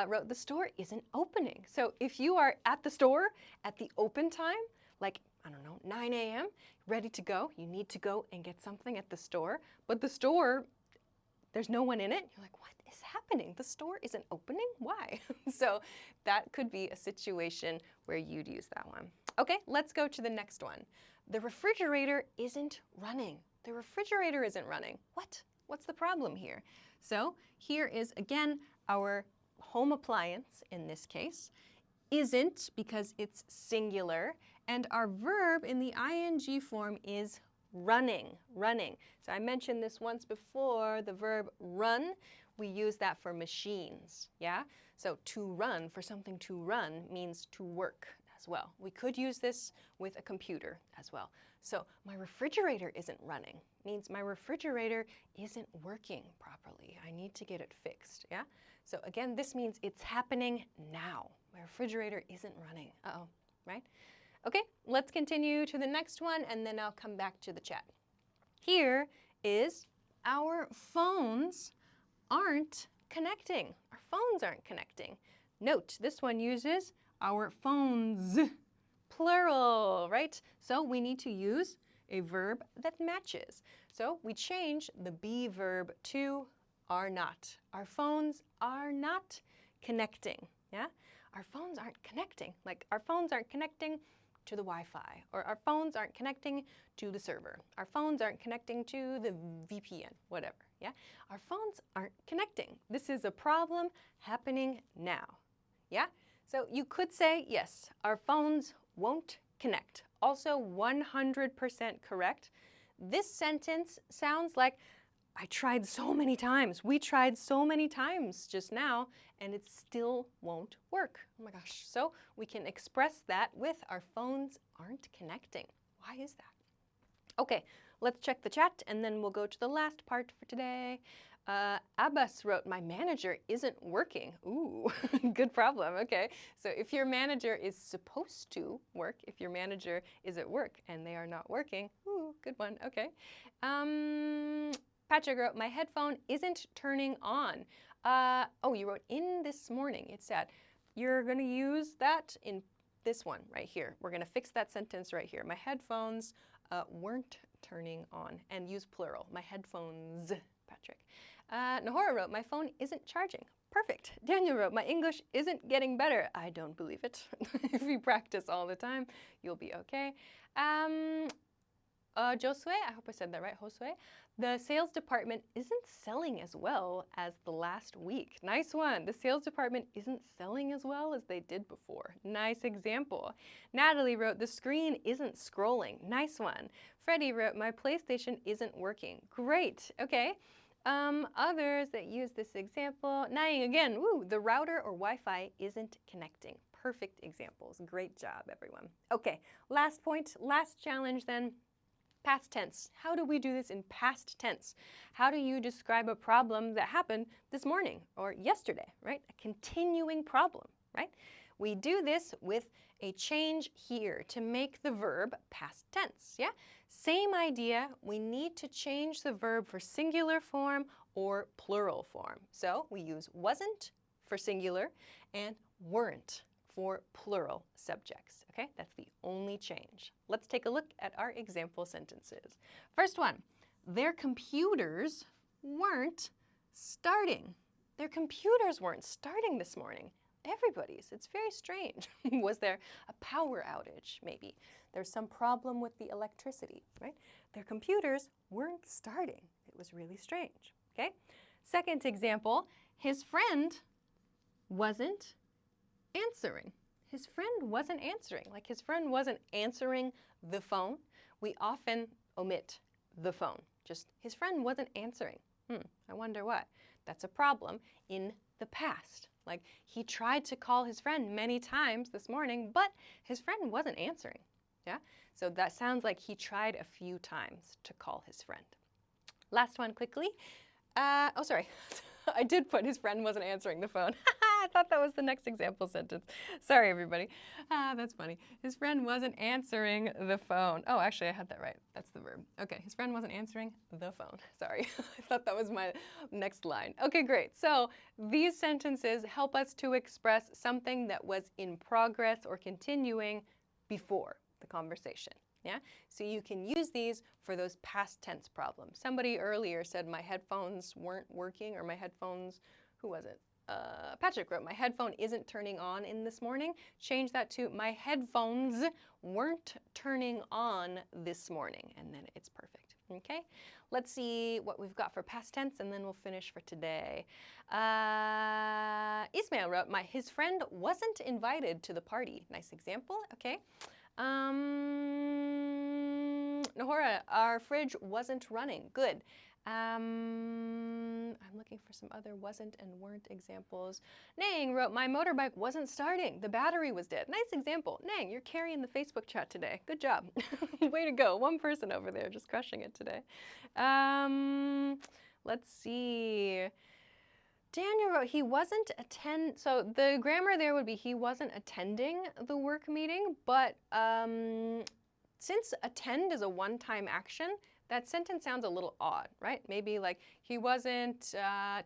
Wrote, the store isn't opening. So if you are at the store at the open time, like, I don't know, 9 a.m., ready to go, you need to go and get something at the store, but the store, there's no one in it. You're like, what is happening? The store isn't opening? Why? So that could be a situation where you'd use that one. Okay, let's go to the next one. The refrigerator isn't running. The refrigerator isn't running. What? What's the problem here? So here is, again, our home appliance in this case, isn't because it's singular, and our verb in the ing form is running, running. So I mentioned this once before, the verb run, we use that for machines, yeah? So to run, for something to run, means to work as well. We could use this with a computer as well. So my refrigerator isn't running, means my refrigerator isn't working properly. I need to get it fixed, yeah? So again, this means it's happening now. My refrigerator isn't running. Uh-oh, right? Okay, let's continue to the next one, and then I'll come back to the chat. Here is our phones aren't connecting. Our phones aren't connecting. Note, this one uses our phones, plural, right? So we need to use a verb that matches. So we change the be verb to are not. Our phones are not connecting, yeah? Our phones aren't connecting. Like our phones aren't connecting to the Wi-Fi, or our phones aren't connecting to the server. Our phones aren't connecting to the VPN, whatever, yeah? Our phones aren't connecting. This is a problem happening now, yeah? So you could say, yes, our phones won't connect. Also 100% correct. This sentence sounds like I tried so many times. We tried so many times just now, and it still won't work. Oh my gosh. So we can express that with our phones aren't connecting. Why is that? Okay, let's check the chat, and then we'll go to the last part for today. Abbas wrote, my manager isn't working. Ooh, good problem. Okay, so if your manager is supposed to work, if your manager is at work and they are not working, ooh, good one. Okay. Patrick wrote, my headphone isn't turning on. Oh, you wrote in this morning. It said, you're going to use that in this one right here. We're going to fix that sentence right here. My headphones weren't turning on, and use plural. My headphones, Patrick. Nahora wrote, my phone isn't charging. Perfect. Daniel wrote, my English isn't getting better. I don't believe it. If you practice all the time, you'll be okay. Josue, I hope I said that right, Josue. The sales department isn't selling as well as the last week. Nice one. The sales department isn't selling as well as they did before. Nice example. Natalie wrote, the screen isn't scrolling. Nice one. Freddie wrote, my PlayStation isn't working. Great. Okay. Others that use this example. Naing again, woo, the router or Wi-Fi isn't connecting. Perfect examples. Great job, everyone. Okay, last point, last challenge then. Past tense. How do we do this in past tense? How do you describe a problem that happened this morning or yesterday, right? A continuing problem, right? We do this with a change here to make the verb past tense, yeah? Same idea, we need to change the verb for singular form or plural form. So we use wasn't for singular and weren't for plural subjects, okay? That's the only change. Let's take a look at our example sentences. First one, their computers weren't starting. Their computers weren't starting this morning. Everybody's. It's very strange. Was there a power outage, maybe? There's some problem with the electricity, right? Their computers weren't starting. It was really strange, okay? Second example, his friend wasn't answering. His friend wasn't answering. Like his friend wasn't answering the phone. We often omit the phone. Just his friend wasn't answering. I wonder what. That's a problem in the past. Like he tried to call his friend many times this morning, but his friend wasn't answering. Yeah? So that sounds like he tried a few times to call his friend. Last one quickly. Oh, sorry. I did put his friend wasn't answering the phone. I thought that was the next example sentence. Sorry, everybody. That's funny. His friend wasn't answering the phone. Oh, actually, I had that right. That's the verb. Okay, his friend wasn't answering the phone. Sorry. I thought that was my next line. Okay, great. So these sentences help us to express something that was in progress or continuing before the conversation. Yeah, so you can use these for those past tense problems. Somebody earlier said my headphones weren't working, or my headphones, who was it? Patrick wrote, my headphone isn't turning on in this morning. Change that to my headphones weren't turning on this morning, and then it's perfect. Okay, let's see what we've got for past tense, and then we'll finish for today. Ismail Ismail wrote, his friend wasn't invited to the party. Nice example, okay. Nahora, our fridge wasn't running. Good. I'm looking for some other wasn't and weren't examples. Nang wrote, my motorbike wasn't starting. The battery was dead. Nice example. Nang, you're carrying the Facebook chat today. Good job. Way to go. One person over there just crushing it today. Let's see. Daniel wrote, he wasn't so the grammar there would be he wasn't attending the work meeting, but since attend is a one-time action, that sentence sounds a little odd, right? Maybe like he wasn't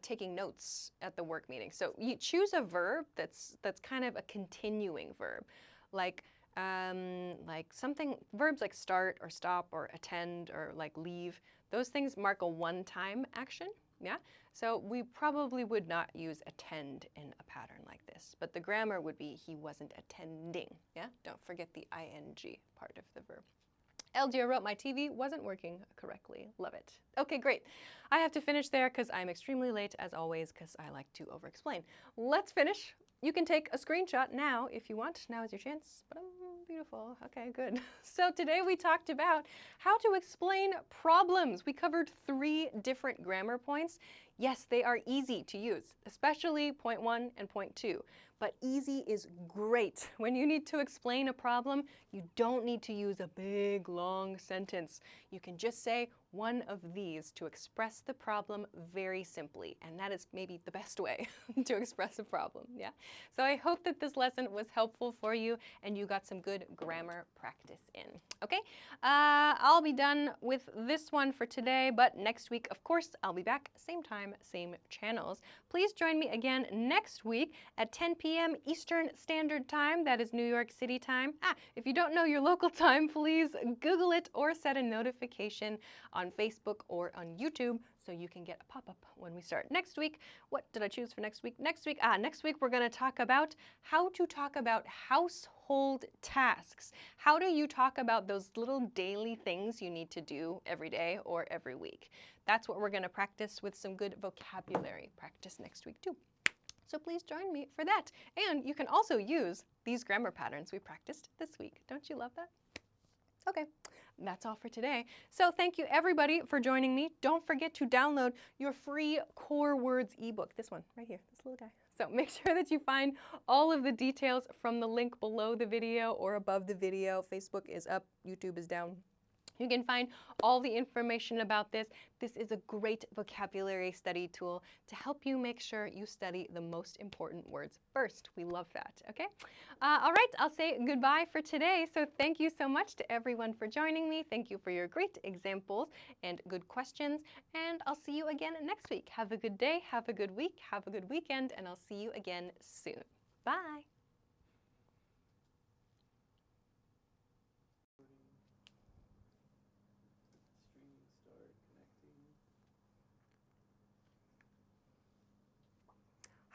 taking notes at the work meeting. So you choose a verb that's kind of a continuing verb, like something, verbs like start or stop or attend or like leave. Those things mark a one-time action, yeah? So we probably would not use attend in a pattern like this, but the grammar would be he wasn't attending, yeah? Don't forget the ing part of the verb. LGO wrote, my TV wasn't working correctly. Love it. Okay, great. I have to finish there because I'm extremely late, as always, because I like to over-explain. Let's finish. You can take a screenshot now if you want. Now is your chance. But beautiful. Okay, good. So today we talked about how to explain problems. We covered 3 different grammar points. Yes, they are easy to use, especially point 1 and point 2. But easy is great. When you need to explain a problem, you don't need to use a big, long sentence. You can just say one of these to express the problem very simply, and that is maybe the best way to express a problem, yeah? So I hope that this lesson was helpful for you and you got some good grammar practice in, okay? I'll be done with this one for today, but next week, of course, I'll be back, same time, same channels. Please join me again next week at 10 p.m. Eastern Standard Time. That is New York City time. If you don't know your local time, please Google it or set a notification on Facebook or on YouTube so you can get a pop-up when we start next week. What did I choose for next week? Next week we're going to talk about how to talk about household tasks. How do you talk about those little daily things you need to do every day or every week? That's what we're going to practice with some good vocabulary practice next week too. So please join me for that. And you can also use these grammar patterns we practiced this week. Don't you love that? Okay, that's all for today. So thank you everybody for joining me. Don't forget to download your free Core Words ebook. This one right here, this little guy. So make sure that you find all of the details from the link below the video or above the video. Facebook is up, YouTube is down. You can find all the information about this. This is a great vocabulary study tool to help you make sure you study the most important words first. We love that, okay? All right, I'll say goodbye for today. So thank you so much to everyone for joining me. Thank you for your great examples and good questions. And I'll see you again next week. Have a good day, have a good week, have a good weekend, and I'll see you again soon. Bye.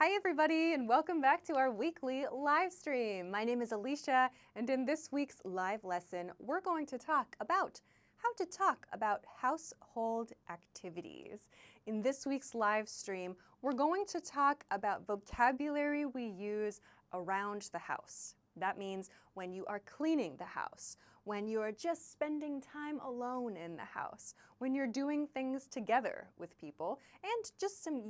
Hi everybody, and welcome back to our weekly live stream. My name is Alisha, and in this week's live lesson, we're going to talk about how to talk about household activities. In this week's live stream, we're going to talk about vocabulary we use around the house. That means when you are cleaning the house, when you are just spending time alone in the house, when you're doing things together with people, and just some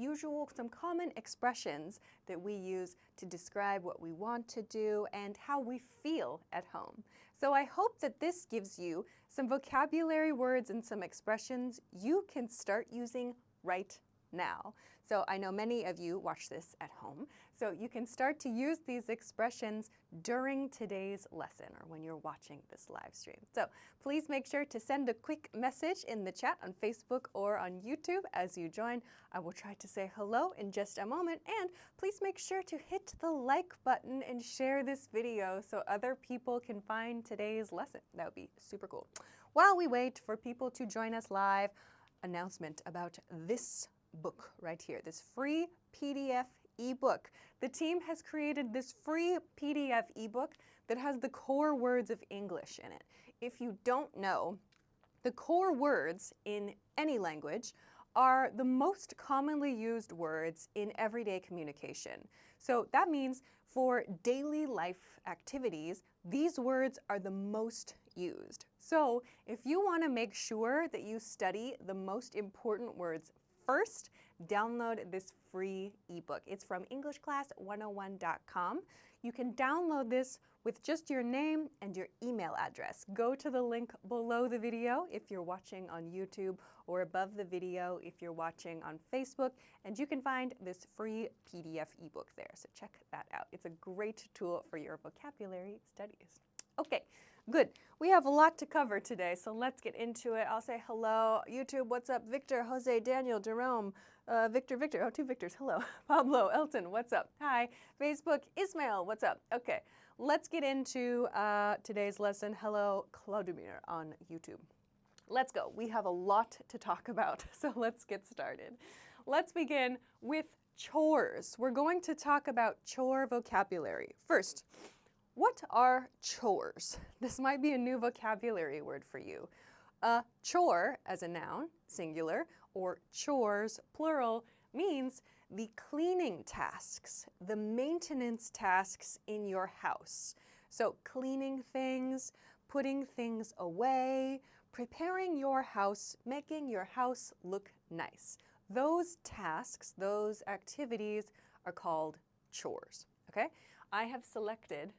common expressions that we use to describe what we want to do and how we feel at home. So I hope that this gives you some vocabulary words and some expressions you can start using right now. So I know many of you watch this at home, so you can start to use these expressions during today's lesson or when you're watching this live stream. So please make sure to send a quick message in the chat on Facebook or on YouTube as you join. I will try to say hello in just a moment, and please make sure to hit the like button and share this video so other people can find today's lesson. That would be super cool. While we wait for people to join us live, announcement about this book right here, this free PDF ebook. The team has created this free PDF ebook that has the core words of English in it. If you don't know, the core words in any language are the most commonly used words in everyday communication. So that means for daily life activities, these words are the most used. So if you want to make sure that you study the most important words first, download this free ebook. It's from EnglishClass101.com. You can download this with just your name and your email address. Go to the link below the video if you're watching on YouTube, or above the video if you're watching on Facebook, and you can find this free PDF ebook there. So check that out. It's a great tool for your vocabulary studies. Okay, good. We have a lot to cover today, so let's get into it. I'll say hello. YouTube, what's up? Victor, Jose, Daniel, Jerome, Victor, oh, two Victors, hello. Pablo, Elton, what's up? Hi. Facebook, Ismail, what's up? Okay, let's get into today's lesson. Hello, Claudemir on YouTube. Let's go. We have a lot to talk about, so let's get started. Let's begin with chores. We're going to talk about chore vocabulary. First, what are chores? This might be a new vocabulary word for you. A chore as a noun, singular, or chores, plural, means the cleaning tasks, the maintenance tasks in your house. So cleaning things, putting things away, preparing your house, making your house look nice. Those tasks, those activities are called chores, okay? I have selected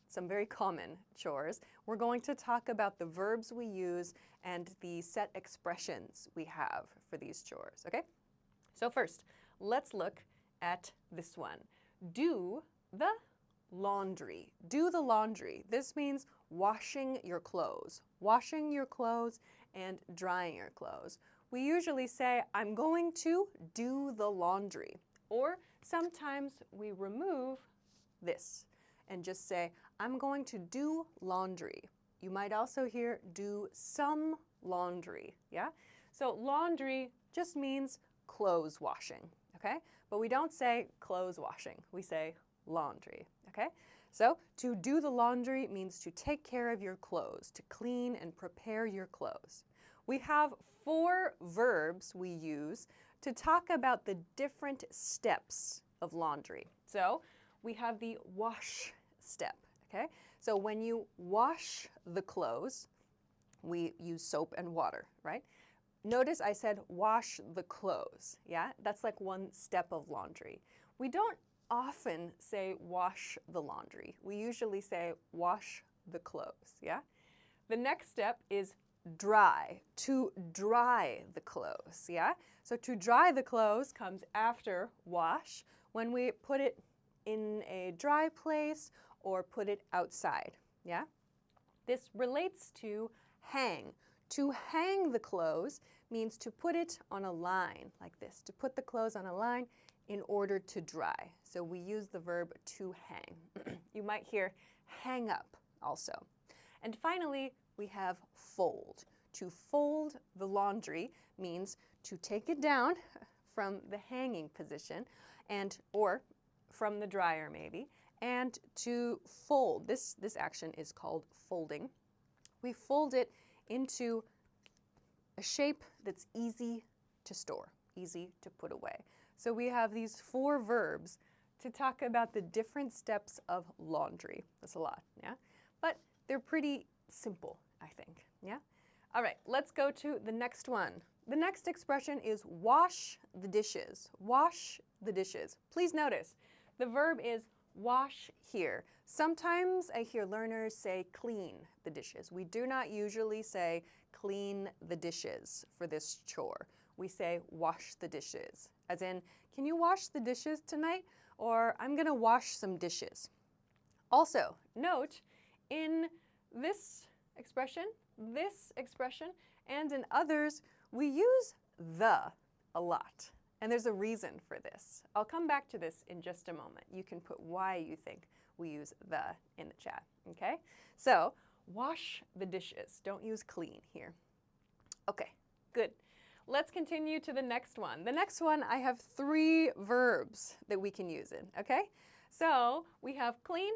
some very common chores. We're going to talk about the verbs we use and the set expressions we have for these chores, okay? So first, let's look at this one. Do the laundry. Do the laundry. This means washing your clothes. Washing your clothes and drying your clothes. We usually say, I'm going to do the laundry. Or sometimes we remove this and just say, I'm going to do laundry. You might also hear do some laundry, yeah? So laundry just means clothes washing, okay? But we don't say clothes washing, we say laundry, okay? So to do the laundry means to take care of your clothes, to clean and prepare your clothes. We have 4 verbs we use to talk about the different steps of laundry. So we have the wash step, okay? So when you wash the clothes, we use soap and water, right? Notice I said wash the clothes, yeah? That's like one step of laundry. We don't often say wash the laundry. We usually say wash the clothes, yeah? The next step is dry, to dry the clothes, yeah? So to dry the clothes comes after wash, when we put it in a dry place or put it outside, yeah? This relates to hang. To hang the clothes means to put it on a line like this, to put the clothes on a line in order to dry. So we use the verb to hang. You might hear hang up also. And finally, we have fold. To fold the laundry means to take it down from the hanging position or from the dryer maybe, and to fold. This action is called folding. We fold it into a shape that's easy to store, easy to put away. So we have these 4 verbs to talk about the different steps of laundry. That's a lot, yeah? But they're pretty simple, I think, yeah? All right, let's go to the next one. The next expression is wash the dishes. Wash the dishes. Please notice, the verb is wash here. Sometimes I hear learners say clean the dishes. We do not usually say clean the dishes for this chore. We say wash the dishes, as in, can you wash the dishes tonight? Or I'm gonna wash some dishes. Also, note, in this expression, and in others, we use the a lot. And there's a reason for this. I'll come back to this in just a moment. You can put why you think we use the in the chat, okay? So, wash the dishes. Don't use clean here. Okay, good. Let's continue to the next one. The next one, I have 3 verbs that we can use in, okay? So, we have clean,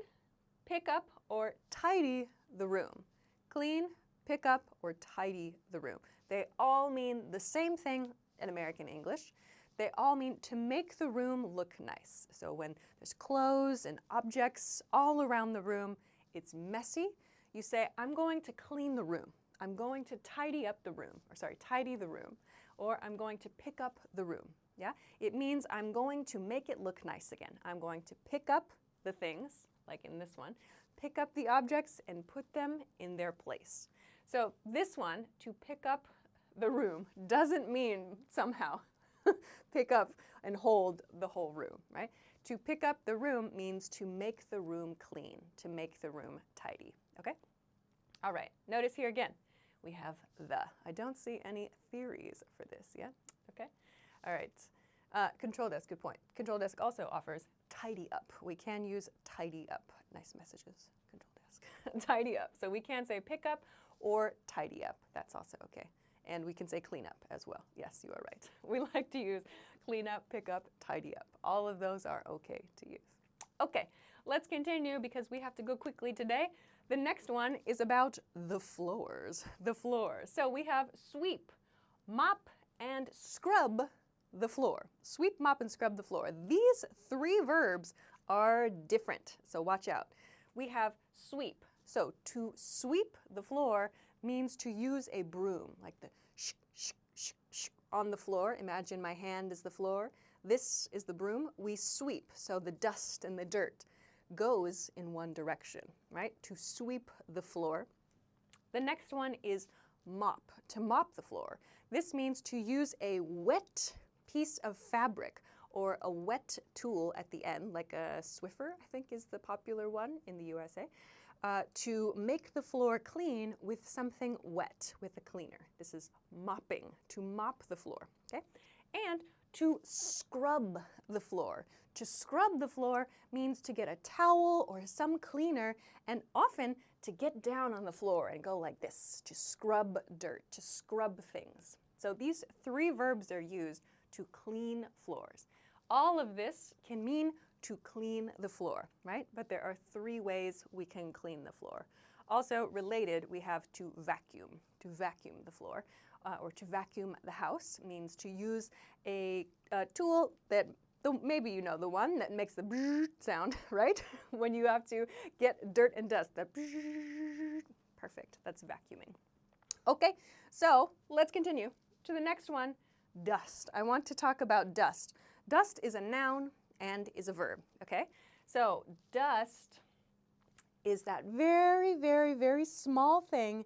pick up, or tidy the room. Clean, pick up, or tidy the room. They all mean the same thing in American English. They all mean to make the room look nice. So when there's clothes and objects all around the room, it's messy. You say, I'm going to clean the room. I'm going to tidy up the room, or sorry, tidy the room. Or I'm going to pick up the room. Yeah? It means I'm going to make it look nice again. I'm going to pick up the things, like in this one, pick up the objects and put them in their place. So this one, to pick up the room, doesn't mean somehow pick up and hold the whole room, right? To pick up the room means to make the room clean, to make the room tidy, okay? All right, notice here again, we have the. I don't see any theories for this, yeah? Okay, all right. Control desk, good point. Control desk also offers tidy up. We can use tidy up. Nice messages, control desk. Tidy up. So we can say pick up or tidy up. That's also okay. And we can say clean up as well. Yes, you are right. We like to use clean up, pick up, tidy up. All of those are okay to use. Okay, let's continue because we have to go quickly today. The next one is about the floors. The floor. So we have sweep, mop, and scrub the floor. Sweep, mop, and scrub the floor. These three verbs are different, so watch out. We have sweep. So to sweep the floor means to use a broom, like the sh, sh, sh, sh on the floor. Imagine my hand is the floor. This is the broom. We sweep, so the dust and the dirt goes in one direction, right? To sweep the floor. The next one is mop, to mop the floor. This means to use a wet piece of fabric or a wet tool at the end, like a Swiffer, I think is the popular one in the USA, to make the floor clean with something wet, with a cleaner. This is mopping, to mop the floor, okay? And to scrub the floor. To scrub the floor means to get a towel or some cleaner and often to get down on the floor and go like this, to scrub dirt, to scrub things. So these three verbs are used to clean floors. All of this can mean to clean the floor, right? But there are three ways we can clean the floor. Also related, we have to vacuum the floor, or to vacuum the house means to use a tool that, maybe you know the one that makes the brrr sound, right? When you have to get dirt and dust, the brrr. Perfect, that's vacuuming. Okay, so let's continue to the next one, dust. I want to talk about dust. Dust is a noun and is a verb, okay? So dust is that very, very, very small thing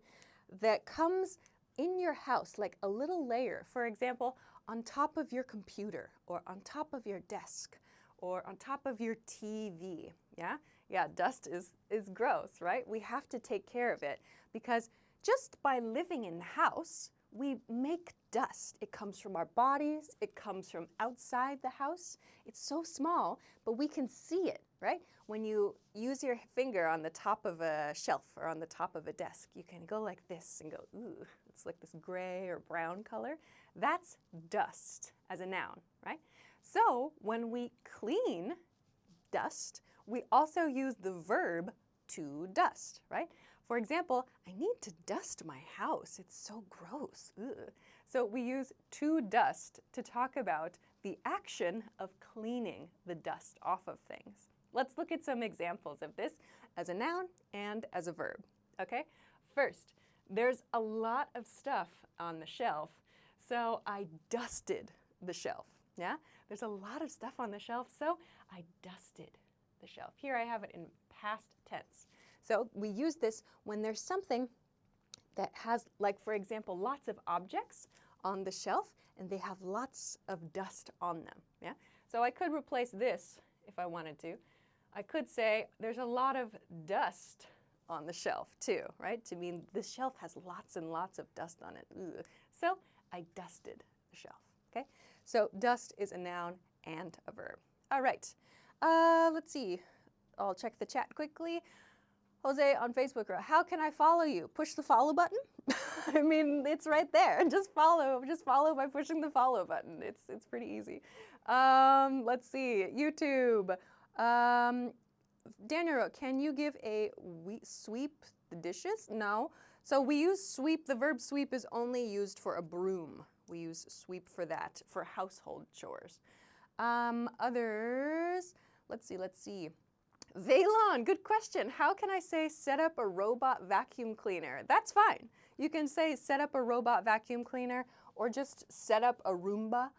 that comes in your house, like a little layer. For example, on top of your computer, or on top of your desk, or on top of your TV, yeah? Yeah, dust is gross, right? We have to take care of it because just by living in the house, we make dust. It comes from our bodies, it comes from outside the house. It's so small, but we can see it, right? When you use your finger on the top of a shelf or on the top of a desk, you can go like this and go, ooh, it's like this gray or brown color. That's dust as a noun, right? So when we clean dust, we also use the verb to dust, right? For example, I need to dust my house. It's so gross. Ugh. So we use to dust to talk about the action of cleaning the dust off of things. Let's look at some examples of this as a noun and as a verb, okay? First, there's a lot of stuff on the shelf, so I dusted the shelf, yeah? There's a lot of stuff on the shelf, so I dusted the shelf. Here I have it in past tense. So we use this when there's something that has, like for example, lots of objects on the shelf and they have lots of dust on them, yeah? So I could replace this if I wanted to. I could say there's a lot of dust on the shelf too, right? To mean the shelf has lots and lots of dust on it. Ugh. So I dusted the shelf, okay? So dust is a noun and a verb. All right, let's see. I'll check the chat quickly. Jose on Facebook wrote, how can I follow you? Push the follow button? I mean, it's right there. Just follow by pushing the follow button. It's pretty easy. Let's see, YouTube. Daniel wrote, can you give a sweep the dishes? No. So we use sweep, the verb sweep is only used for a broom. We use sweep for that, for household chores. Others, let's see. Veilon, good question. How can I say set up a robot vacuum cleaner? That's fine. You can say set up a robot vacuum cleaner or just set up a Roomba.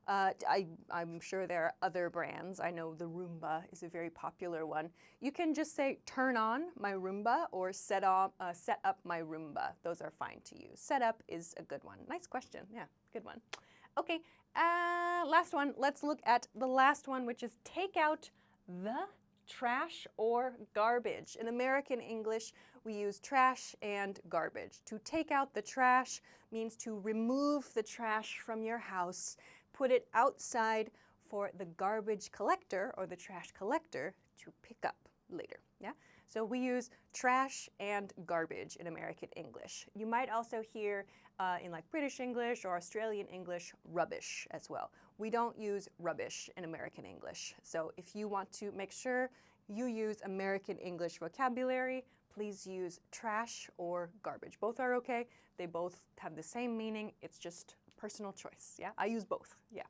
I'm sure there are other brands. I know the Roomba is a very popular one. You can just say turn on my Roomba or set up my Roomba. Those are fine to use. Set up is a good one. Nice question. Yeah, good one. Okay, last one. Let's look at the last one, which is take out the trash or garbage. In American English, we use trash and garbage. To take out the trash means to remove the trash from your house, put it outside for the garbage collector or the trash collector to pick up later. Yeah? So we use trash and garbage in American English. You might also hear in like British English or Australian English, rubbish as well. We don't use rubbish in American English. So if you want to make sure you use American English vocabulary, please use trash or garbage. Both are okay. They both have the same meaning. It's just personal choice. Yeah, I use both. Yeah.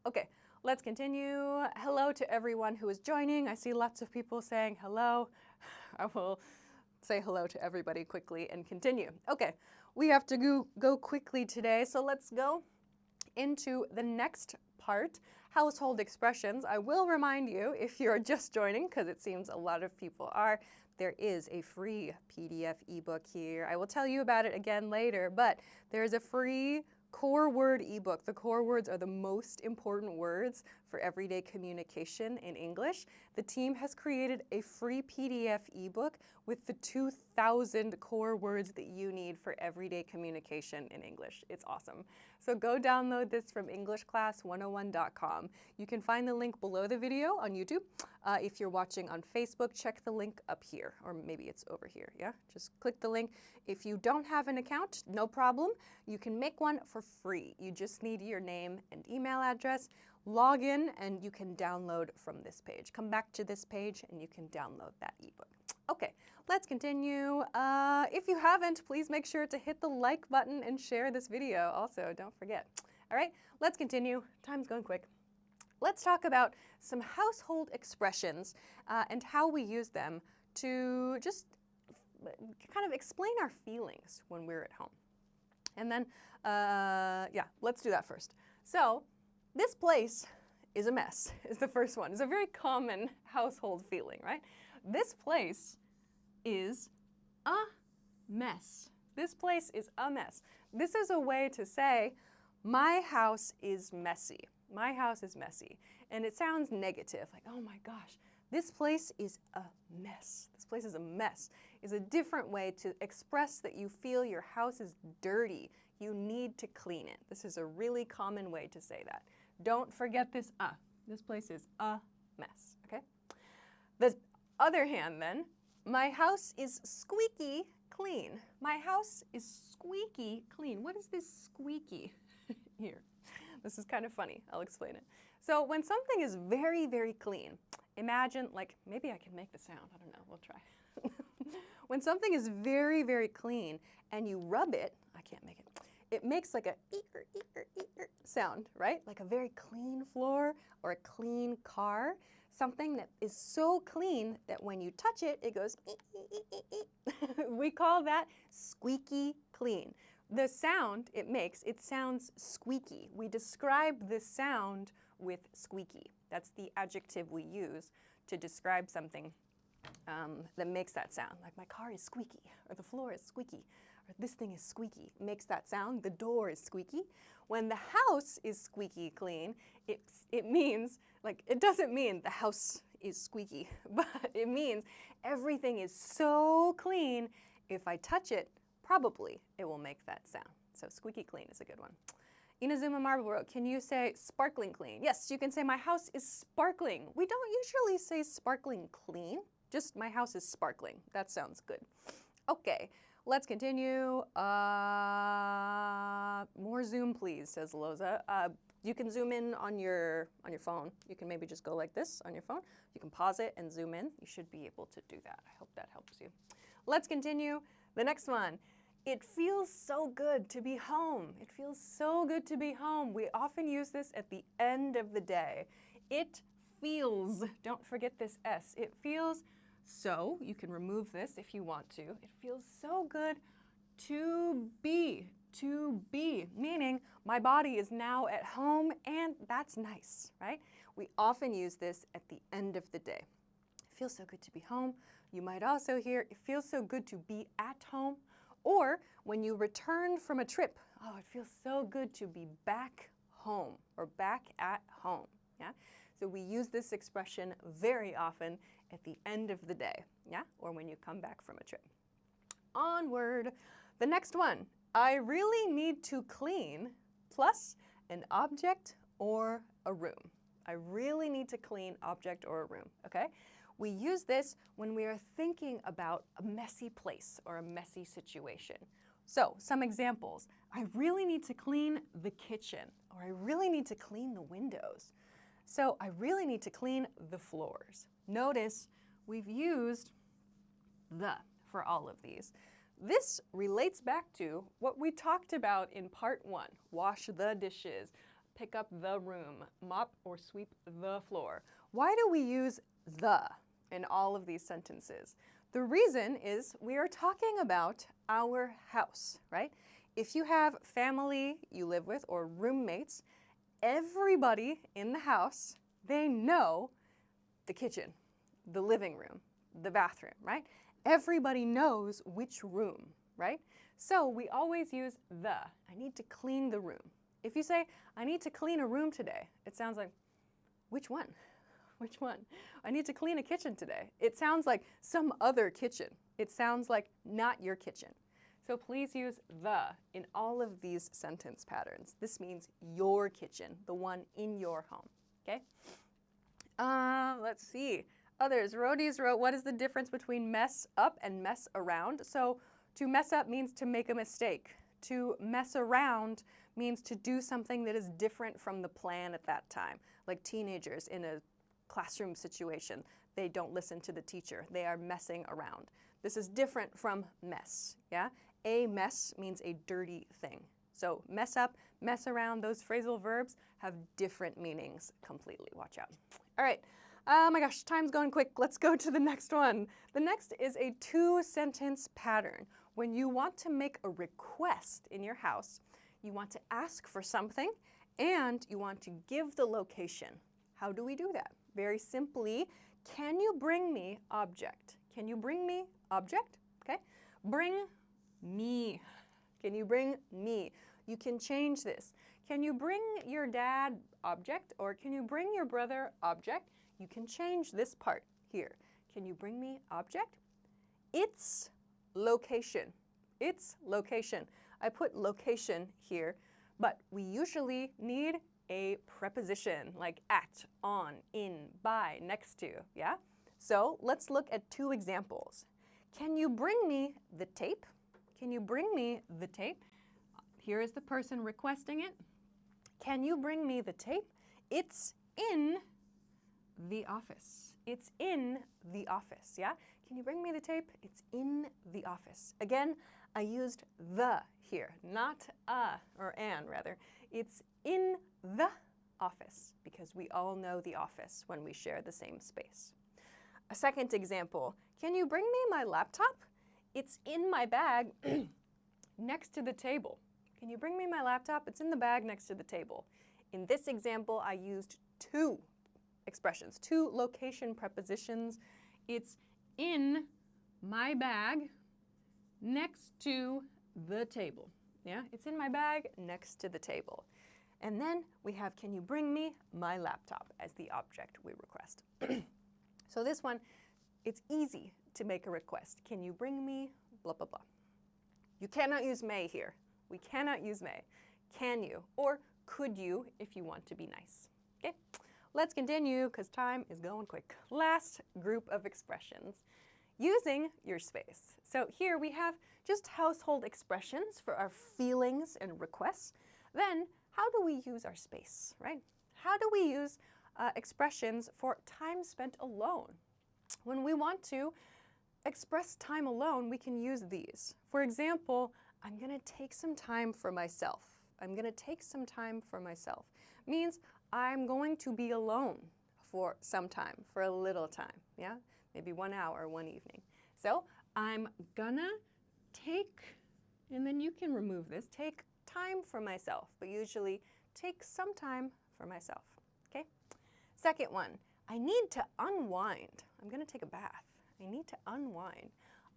Okay, let's continue. Hello to everyone who is joining. I see lots of people saying hello. I will say hello to everybody quickly and continue. Okay, we have to go quickly today, so let's go into the next part, household expressions. I will remind you, if you're just joining, because it seems a lot of people are, there is a free PDF ebook here. I will tell you about it again later, but there is a free core word ebook. The core words are the most important words for everyday communication in English. The team has created a free PDF ebook with the 2,000 core words that you need for everyday communication in English. It's awesome. So go download this from EnglishClass101.com. You can find the link below the video on YouTube. If you're watching on Facebook, check the link up here, or maybe it's over here, yeah? Just click the link. If you don't have an account, no problem. You can make one for free. You just need your name and email address, log in, and you can download from this page. Come back to this page and you can download that ebook. Okay, let's continue. If you haven't, please make sure to hit the like button and share this video also, don't forget. All right, let's continue. Time's going quick. Let's talk about some household expressions and how we use them to just kind of explain our feelings when we're at home. And then, yeah, let's do that first. So, this place is a mess, is the first one. It's a very common household feeling, right? This place is a mess. This place is a mess. This is a way to say, my house is messy. My house is messy. And it sounds negative, like, oh my gosh, this place is a mess. This place is a mess. Is a different way to express that you feel your house is dirty. You need to clean it. This is a really common way to say that. Don't forget this This place is a mess, okay? The other hand then, my house is squeaky clean. My house is squeaky clean. What is this squeaky here? This is kind of funny. I'll explain it. So when something is very, very clean, imagine, like, maybe I can make the sound. I don't know. We'll try. When something is very, very clean and you rub it, I can't make it. It makes like a eeker, eeker, eeker sound, right? Like a very clean floor or a clean car. Something that is so clean that when you touch it, it goes eek, eek, eek, eek. We call that squeaky clean. The sound it makes, it sounds squeaky. We describe this sound with squeaky. That's the adjective we use to describe something that makes that sound. Like my car is squeaky, or the floor is squeaky, or this thing is squeaky. It makes that sound. The door is squeaky. When the house is squeaky clean, it means, like, it doesn't mean the house is squeaky, but it means everything is so clean, if I touch it, probably it will make that sound. So squeaky clean is a good one. Inazuma Marlboro, can you say sparkling clean? Yes, you can say my house is sparkling. We don't usually say sparkling clean, just my house is sparkling. That sounds good. Okay, let's continue. More zoom, please, says Loza. You can zoom in on your phone. You can maybe just go like this on your phone. You can pause it and zoom in. You should be able to do that. I hope that helps you. Let's continue. The next one. It feels so good to be home. It feels so good to be home. We often use this at the end of the day. It feels, don't forget this S, it feels so, you can remove this if you want to. It feels so good to be, meaning my body is now at home and that's nice, right? We often use this at the end of the day. It feels so good to be home. You might also hear, it feels so good to be at home. Or when you return from a trip, oh, it feels so good to be back home or back at home, yeah? So we use this expression very often at the end of the day, yeah? Or when you come back from a trip. Onward. The next one, I really need to clean plus an object or a room. I really need to clean object or a room, okay? We use this when we are thinking about a messy place or a messy situation. So, some examples. I really need to clean the kitchen, or I really need to clean the windows. So, I really need to clean the floors. Notice we've used the for all of these. This relates back to what we talked about in part 1. Wash the dishes, pick up the room, mop or sweep the floor. Why do we use the in all of these sentences? The reason is we are talking about our house, right? If you have family you live with or roommates, everybody in the house, they know the kitchen, the living room, the bathroom, right? Everybody knows which room, right? So we always use the. I need to clean the room. If you say, I need to clean a room today, it sounds like, which one? Which one? I need to clean a kitchen today. It sounds like some other kitchen. It sounds like not your kitchen. So please use the in all of these sentence patterns. This means your kitchen, the one in your home, okay? Let's see. Others, Rhodey's wrote, what is the difference between mess up and mess around? So to mess up means to make a mistake. To mess around means to do something that is different from the plan at that time. Like teenagers in a classroom situation, they don't listen to the teacher. They are messing around. This is different from mess, yeah? A mess means a dirty thing. So mess up, mess around, those phrasal verbs have different meanings completely. Watch out. All right. Oh my gosh, time's going quick. Let's go to the next one. The next is a two-sentence pattern. When you want to make a request in your house, you want to ask for something and you want to give the location. How do we do that? Very simply, can you bring me object? Can you bring me object? Okay. Bring me. Can you bring me? You can change this. Can you bring your dad object or can you bring your brother object? You can change this part here. Can you bring me object? Its location. Its location. I put location here, but we usually need a preposition like at, on, in, by, next to, yeah? So let's look at two examples. Can you bring me the tape? Can you bring me the tape? Here is the person requesting it. Can you bring me the tape? It's in the office. It's in the office, yeah? Can you bring me the tape? It's in the office. Again, I used the here, not or an rather. It's in the office because we all know the office when we share the same space. A second example, can you bring me my laptop? It's in my bag next to the table. Can you bring me my laptop? It's in the bag next to the table. In this example, I used two expressions, two location prepositions. It's in my bag next to the table. Yeah, it's in my bag next to the table. And then we have, can you bring me my laptop as the object we request. So this one, it's easy to make a request. Can you bring me blah, blah, blah. You cannot use may here. We cannot use may. Can you? Or could you if you want to be nice. Okay, let's continue because time is going quick. Last group of expressions. Using your space. So here we have just household expressions for our feelings and requests. Then how do we use our space, right? How do we use expressions for time spent alone? When we want to express time alone, we can use these. For example, I'm going to take some time for myself. I'm going to take some time for myself. Means I'm going to be alone for some time, for a little time, yeah? Maybe 1 hour, one evening. So I'm gonna take, and then you can remove this, take time for myself, but usually take some time for myself, okay? Second one, I need to unwind. I'm gonna take a bath. I need to unwind.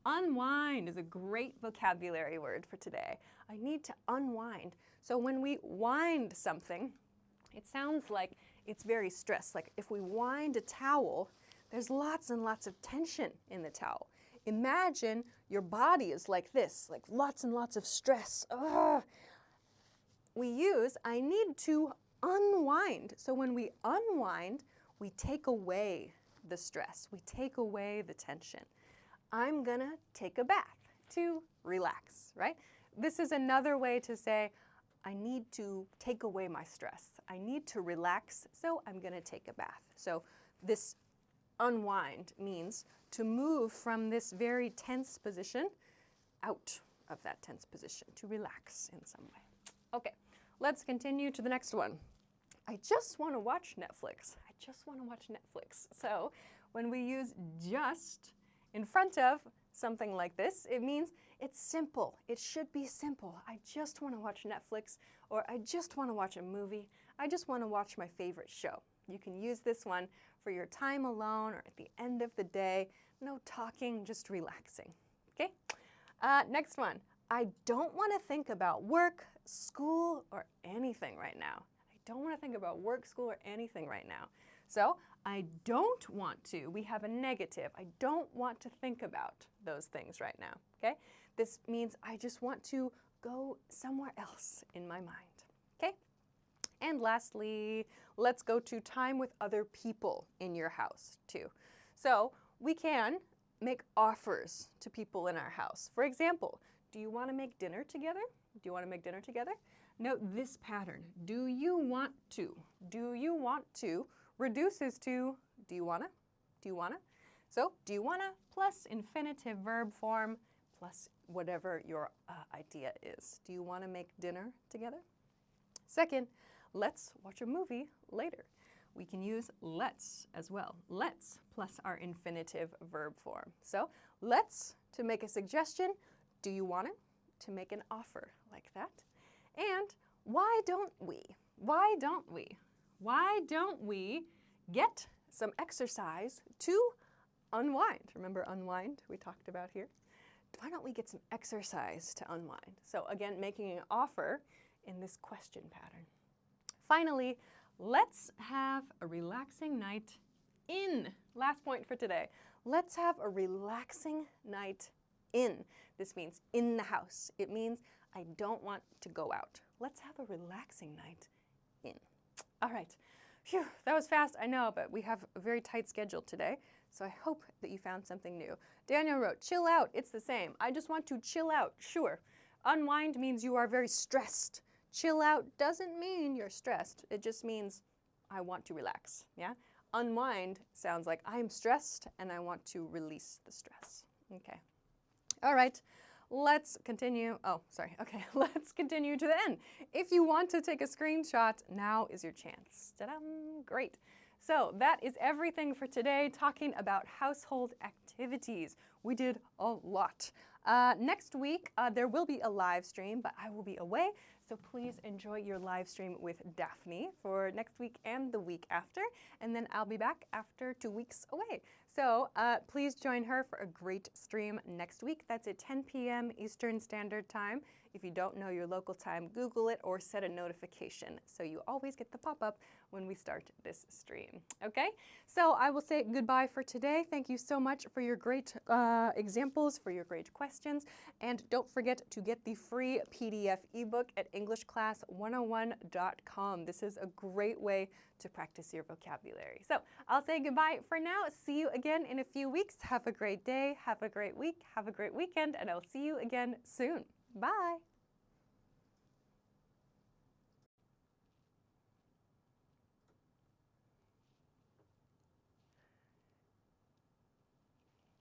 Unwind is a great vocabulary word for today. I need to unwind. So when we wind something, it sounds like it's very stressed. Like if we wind a towel, there's lots and lots of tension in the towel. Imagine your body is like this, like lots and lots of stress. Ugh. We use, I need to unwind. So when we unwind, we take away the stress. We take away the tension. I'm gonna take a bath to relax, right? This is another way to say, I need to take away my stress. I need to relax, so I'm gonna take a bath. So this unwind means to move from this very tense position out of that tense position, to relax in some way. Okay, let's continue to the next one. I just want to watch Netflix. I just want to watch Netflix. So when we use just in front of something like this, it means it's simple. It should be simple. I just want to watch Netflix, or I just want to watch a movie. I just want to watch my favorite show. You can use this one for your time alone or at the end of the day. No talking, just relaxing. Okay? Next one. I don't want to think about work, school, or anything right now. I don't want to think about work, school, or anything right now. So I don't want to. We have a negative. I don't want to think about those things right now. Okay? This means I just want to go somewhere else in my mind. Okay? And lastly, let's go to time with other people in your house too. So we can make offers to people in our house. For example, do you want to make dinner together? Do you want to make dinner together? Note this pattern. Do you want to? Do you want to reduces to do you wanna? Do you wanna? So do you wanna plus infinitive verb form plus whatever your idea is. Do you wanna make dinner together? Second, let's watch a movie later. We can use let's as well. Let's plus our infinitive verb form. So let's to make a suggestion. Do you wanna? To make an offer like that. And why don't we? Why don't we? Why don't we get some exercise to unwind? Remember unwind we talked about here? Why don't we get some exercise to unwind? So again, making an offer in this question pattern. Finally, let's have a relaxing night in. Last point for today. Let's have a relaxing night in. This means in the house. It means I don't want to go out. Let's have a relaxing night in. All right. Phew, that was fast, I know, but we have a very tight schedule today, so I hope that you found something new. Daniel wrote, chill out, it's the same. I just want to chill out, sure. Unwind means you are very stressed. Chill out doesn't mean you're stressed. It just means I want to relax, yeah? Unwind sounds like I'm stressed and I want to release the stress. Okay. All right. Let's continue. Oh, sorry. Okay, let's continue to the end. If you want to take a screenshot, now is your chance. Ta-da! Great. So that is everything for today, talking about household activities. We did a lot. Next week, there will be a live stream, but I will be away. So please enjoy your live stream with Daphne for next week and the week after. And then I'll be back after 2 weeks away. So please join her for a great stream next week. That's at 10 p.m. Eastern Standard Time. If you don't know your local time, Google it or set a notification so you always get the pop-up when we start this stream. Okay? So I will say goodbye for today. Thank you so much for your great examples, for your great questions. And don't forget to get the free PDF ebook at EnglishClass101.com. This is a great way to practice your vocabulary. So I'll say goodbye for now. See you again in a few weeks. Have a great day. Have a great week. Have a great weekend. And I'll see you again soon. Bye.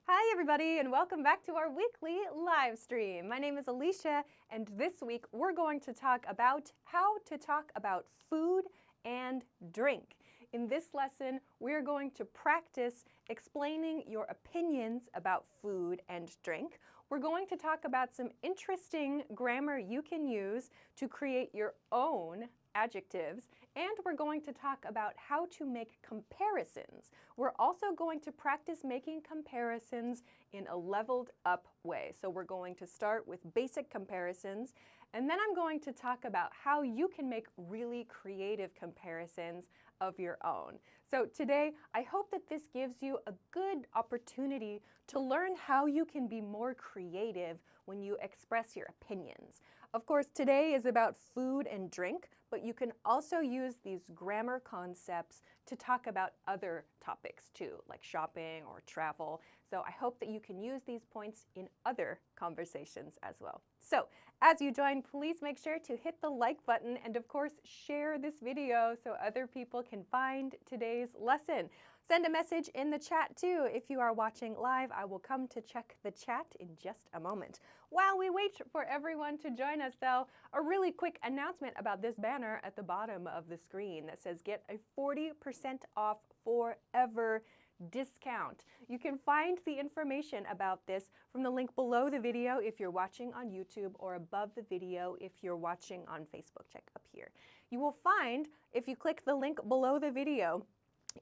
Hi everybody, and welcome back to our weekly live stream. My name is Alicia, and this week we're going to talk about how to talk about food and drink. In this lesson, we're going to practice explaining your opinions about food and drink. We're going to talk about some interesting grammar you can use to create your own adjectives, and we're going to talk about how to make comparisons. We're also going to practice making comparisons in a leveled up way. So we're going to start with basic comparisons, and then I'm going to talk about how you can make really creative comparisons of your own. So today, I hope that this gives you a good opportunity to learn how you can be more creative when you express your opinions. Of course, today is about food and drink, but you can also use these grammar concepts to talk about other topics too, like shopping or travel. So I hope that you can use these points in other conversations as well. So as you join, please make sure to hit the like button and of course share this video so other people can find today's lesson. Send a message in the chat too. If you are watching live, I will come to check the chat in just a moment. While we wait for everyone to join us though, a really quick announcement about this banner at the bottom of the screen that says get a 40% off forever discount. You can find the information about this from the link below the video if you're watching on YouTube or above the video if you're watching on Facebook. Check up here. You will find, if you click the link below the video,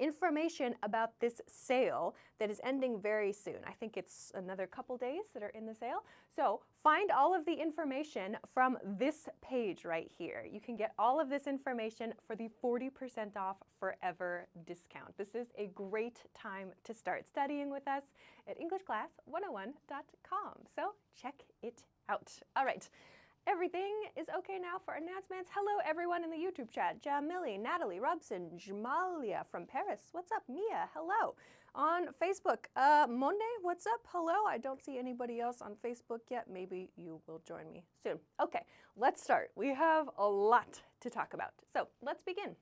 information about this sale that is ending very soon. I think it's another couple days that are in the sale. So find all of the information from this page right here. You can get all of this information for the 40% off forever discount. This is a great time to start studying with us at EnglishClass101.com. So check it out. All right. Everything is okay now for announcements. Hello, everyone in the YouTube chat. Jamili, Natalie, Robson, Jamalia from Paris. What's up? Mia, hello. On Facebook, Monde, what's up? Hello. I don't see anybody else on Facebook yet. Maybe you will join me soon. Okay, let's start. We have a lot to talk about. So let's begin.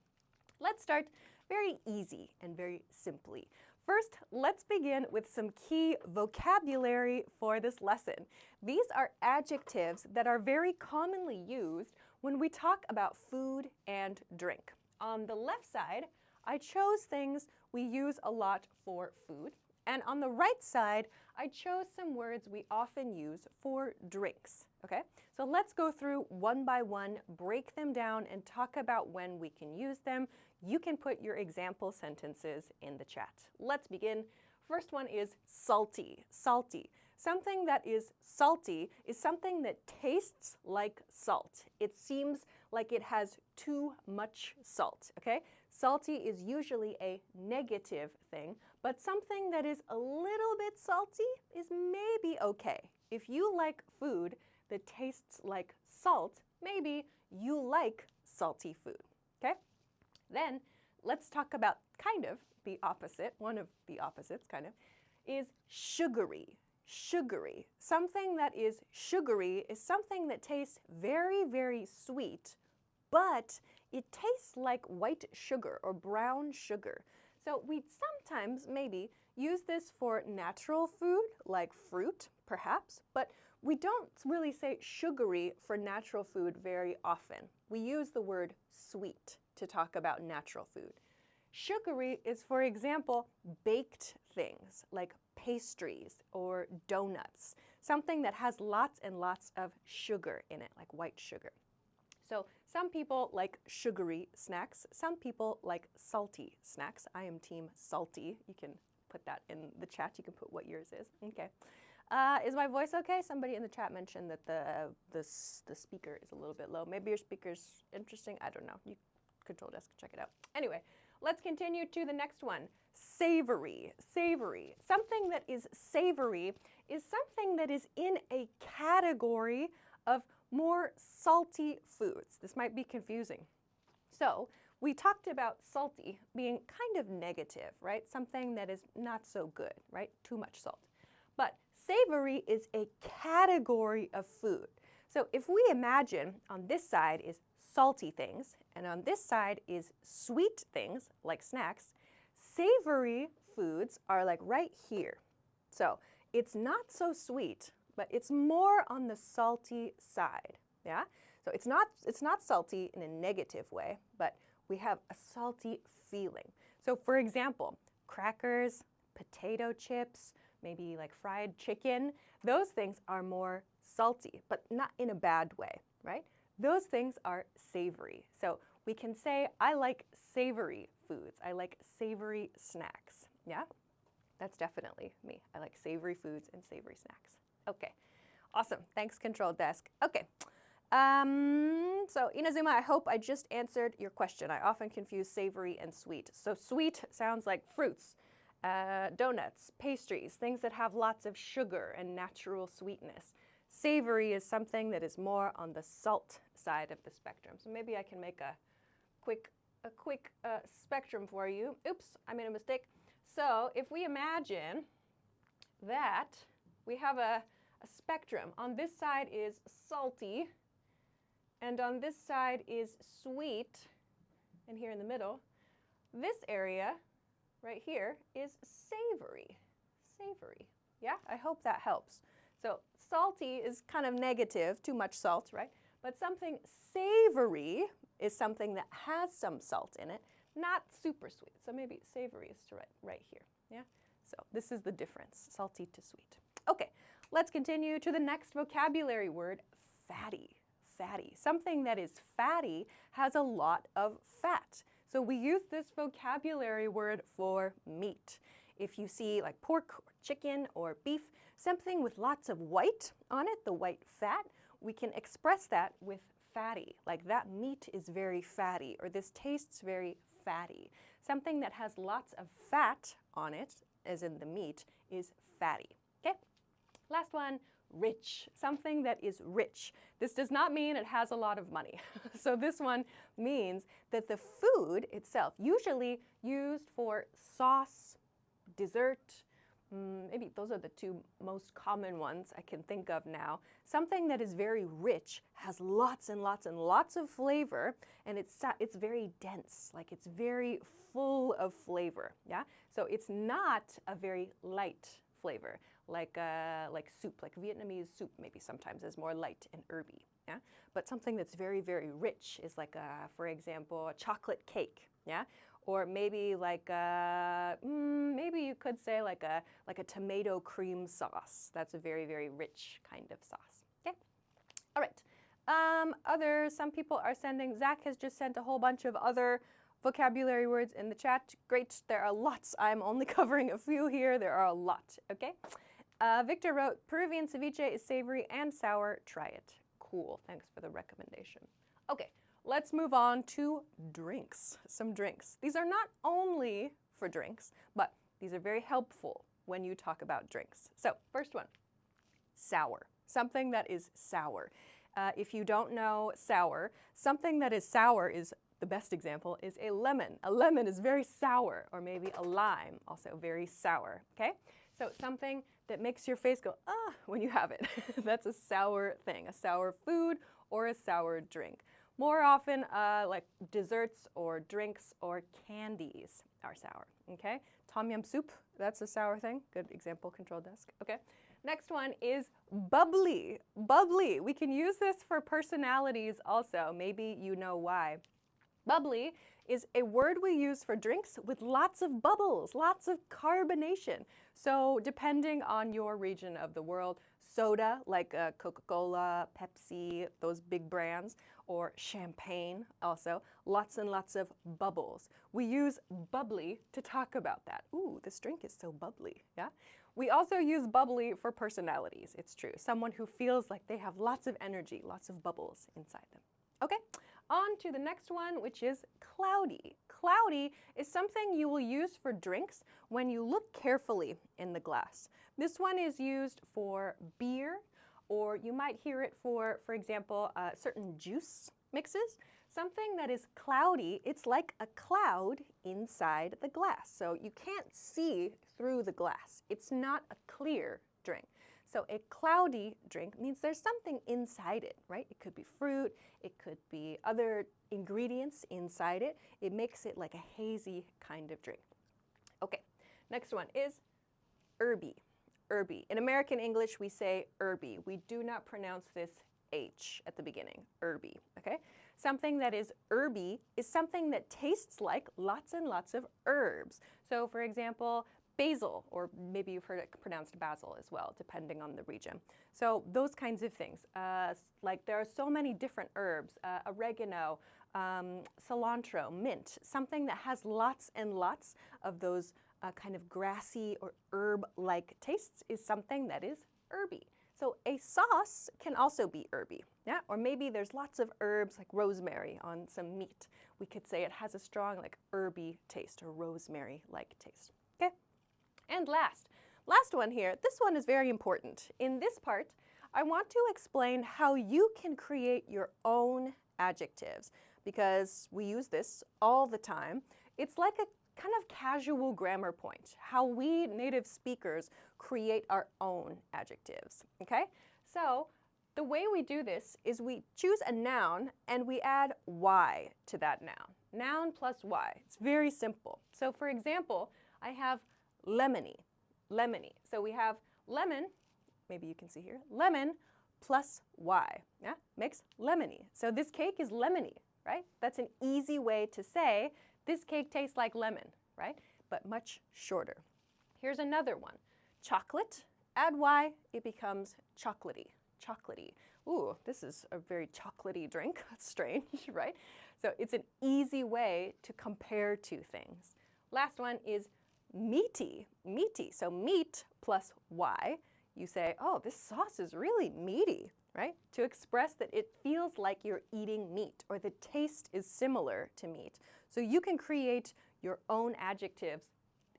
Let's start very easy and very simply. First, let's begin with some key vocabulary for this lesson. These are adjectives that are very commonly used when we talk about food and drink. On the left side, I chose things we use a lot for food. And on the right side, I chose some words we often use for drinks. Okay? So let's go through one by one, break them down, and talk about when we can use them. You can put your example sentences in the chat. Let's begin. First one is salty. Salty. Something that is salty is something that tastes like salt. It seems like it has too much salt, okay? Salty is usually a negative thing, but something that is a little bit salty is maybe okay. If you like food that tastes like salt, maybe you like salty food, okay? Then let's talk about kind of the opposite, one of the opposites kind of, is sugary. Sugary. Something that is sugary is something that tastes very, very sweet, but it tastes like white sugar or brown sugar. So we sometimes maybe use this for natural food like fruit, perhaps, but we don't really say sugary for natural food very often. We use the word sweet to talk about natural food. Sugary is, for example, baked things like pastries or donuts, something that has lots and lots of sugar in it, like white sugar. So some people like sugary snacks, some people like salty snacks. I am team salty. You can put that in the chat. You can put what yours is. Okay. Is my voice okay? Somebody in the chat mentioned that the speaker is a little bit low. Maybe your speaker's interesting. I don't know. You control desk, check it out. Anyway, let's continue to the next one. Savory. Savory. Something that is savory is something that is in a category of more salty foods. This might be confusing. So we talked about salty being kind of negative, right? Something that is not so good, right? Too much salt. But savory is a category of food. So if we imagine on this side is salty things, and on this side is sweet things like snacks, savory foods are like right here. So It's not so sweet, but it's more on the salty side. Yeah? So it's not salty in a negative way, but we have a salty feeling. So for example, crackers, potato chips, maybe like fried chicken, those things are more salty, but not in a bad way, right? Those things are savory. So we can say, I like savory foods. I like savory snacks. Yeah? That's definitely me. I like savory foods and savory snacks. Okay, awesome. Thanks, Control Desk. Okay, so Inazuma, I hope I just answered your question. I often confuse savory and sweet. So sweet sounds like fruits, donuts, pastries, things that have lots of sugar and natural sweetness. Savory is something that is more on the salt side of the spectrum. So maybe I can make a quick spectrum for you. Oops, I made a mistake. So if we imagine that we have a spectrum. On this side is salty, and on this side is sweet, and here in the middle, this area right here is savory. Savory. Yeah, I hope that helps. So salty is kind of negative, too much salt, right? But something savory is something that has some salt in it, not super sweet. So maybe savory is right here. Yeah. So this is the difference, salty to sweet. Okay, let's continue to the next vocabulary word, fatty. Fatty. Something that is fatty has a lot of fat. So we use this vocabulary word for meat. If you see like pork or chicken or beef, something with lots of white on it, the white fat, we can express that with fatty. Like that meat is very fatty, or this tastes very fatty. Something that has lots of fat on it, as in the meat, is fatty. Okay? Last one, rich. Something that is rich. This does not mean it has a lot of money. So this one means that the food itself, usually used for sauce, dessert, maybe those are the two most common ones I can think of now. Something that is very rich, has lots and lots and lots of flavor, and it's very dense, like it's very full of flavor. Yeah? So it's not a very light flavor, like soup, like Vietnamese soup maybe sometimes is more light and herby. Yeah? But something that's very, very rich is like, for example, a chocolate cake. Yeah? Or maybe like maybe you could say like a tomato cream sauce. That's a very, very rich kind of sauce. Okay. All right. Some people are sending. Zach has just sent a whole bunch of other vocabulary words in the chat. Great. There are lots. I'm only covering a few here. There are a lot. Okay. Victor wrote, Peruvian ceviche is savory and sour. Try it. Cool. Thanks for the recommendation. Okay. Let's move on to drinks, some drinks. These are not only for drinks, but these are very helpful when you talk about drinks. So first one, sour, something that is sour. If you don't know sour, something that is sour is, the best example is a lemon. A lemon is very sour, or maybe a lime, also very sour, okay? So something that makes your face go, ah, when you have it. That's a sour thing, a sour food or a sour drink. More often, like desserts or drinks or candies are sour, okay? Tom yum soup, that's a sour thing. Good example, Control Desk, okay? Next one is bubbly. Bubbly, we can use this for personalities also. Maybe you know why. Bubbly is a word we use for drinks with lots of bubbles, lots of carbonation. So depending on your region of the world, soda like Coca-Cola, Pepsi, those big brands, or champagne also, lots and lots of bubbles. We use bubbly to talk about that. Ooh, this drink is so bubbly, yeah? We also use bubbly for personalities, it's true. Someone who feels like they have lots of energy, lots of bubbles inside them. Okay, on to the next one, which is cloudy. Cloudy is something you will use for drinks when you look carefully in the glass. This one is used for beer, or you might hear it for example, certain juice mixes. Something that is cloudy, it's like a cloud inside the glass. So you can't see through the glass. It's not a clear drink. So a cloudy drink means there's something inside it, right? It could be fruit, it could be other ingredients inside it. It makes it like a hazy kind of drink. Okay, next one is herby. herby. In American English, we say herby. We do not pronounce this H at the beginning, herby, okay? Something that is herby is something that tastes like lots and lots of herbs. So for example, basil, or maybe you've heard it pronounced basil as well, depending on the region. So those kinds of things. Like there are so many different herbs, oregano, cilantro, mint, something that has lots and lots of those kind of grassy or herb-like tastes is something that is herby. So a sauce can also be herby, yeah? Or maybe there's lots of herbs like rosemary on some meat. We could say it has a strong like herby taste or rosemary-like taste, okay? And last one here, this one is very important. In this part, I want to explain how you can create your own adjectives because we use this all the time. It's like a kind of casual grammar point, how we native speakers create our own adjectives, okay? So the way we do this is we choose a noun and we add y to that noun. Noun plus y. It's very simple. So for example, I have lemony, lemony. So we have lemon, maybe you can see here, lemon plus y, yeah, makes lemony. So this cake is lemony, right? That's an easy way to say this cake tastes like lemon, right? But much shorter. Here's another one. Chocolate, add y, it becomes chocolatey, chocolatey. Ooh, this is a very chocolatey drink. That's strange, right? So it's an easy way to compare two things. Last one is meaty, meaty. So meat plus y, you say, oh, this sauce is really meaty, right? To express that it feels like you're eating meat or the taste is similar to meat. So you can create your own adjectives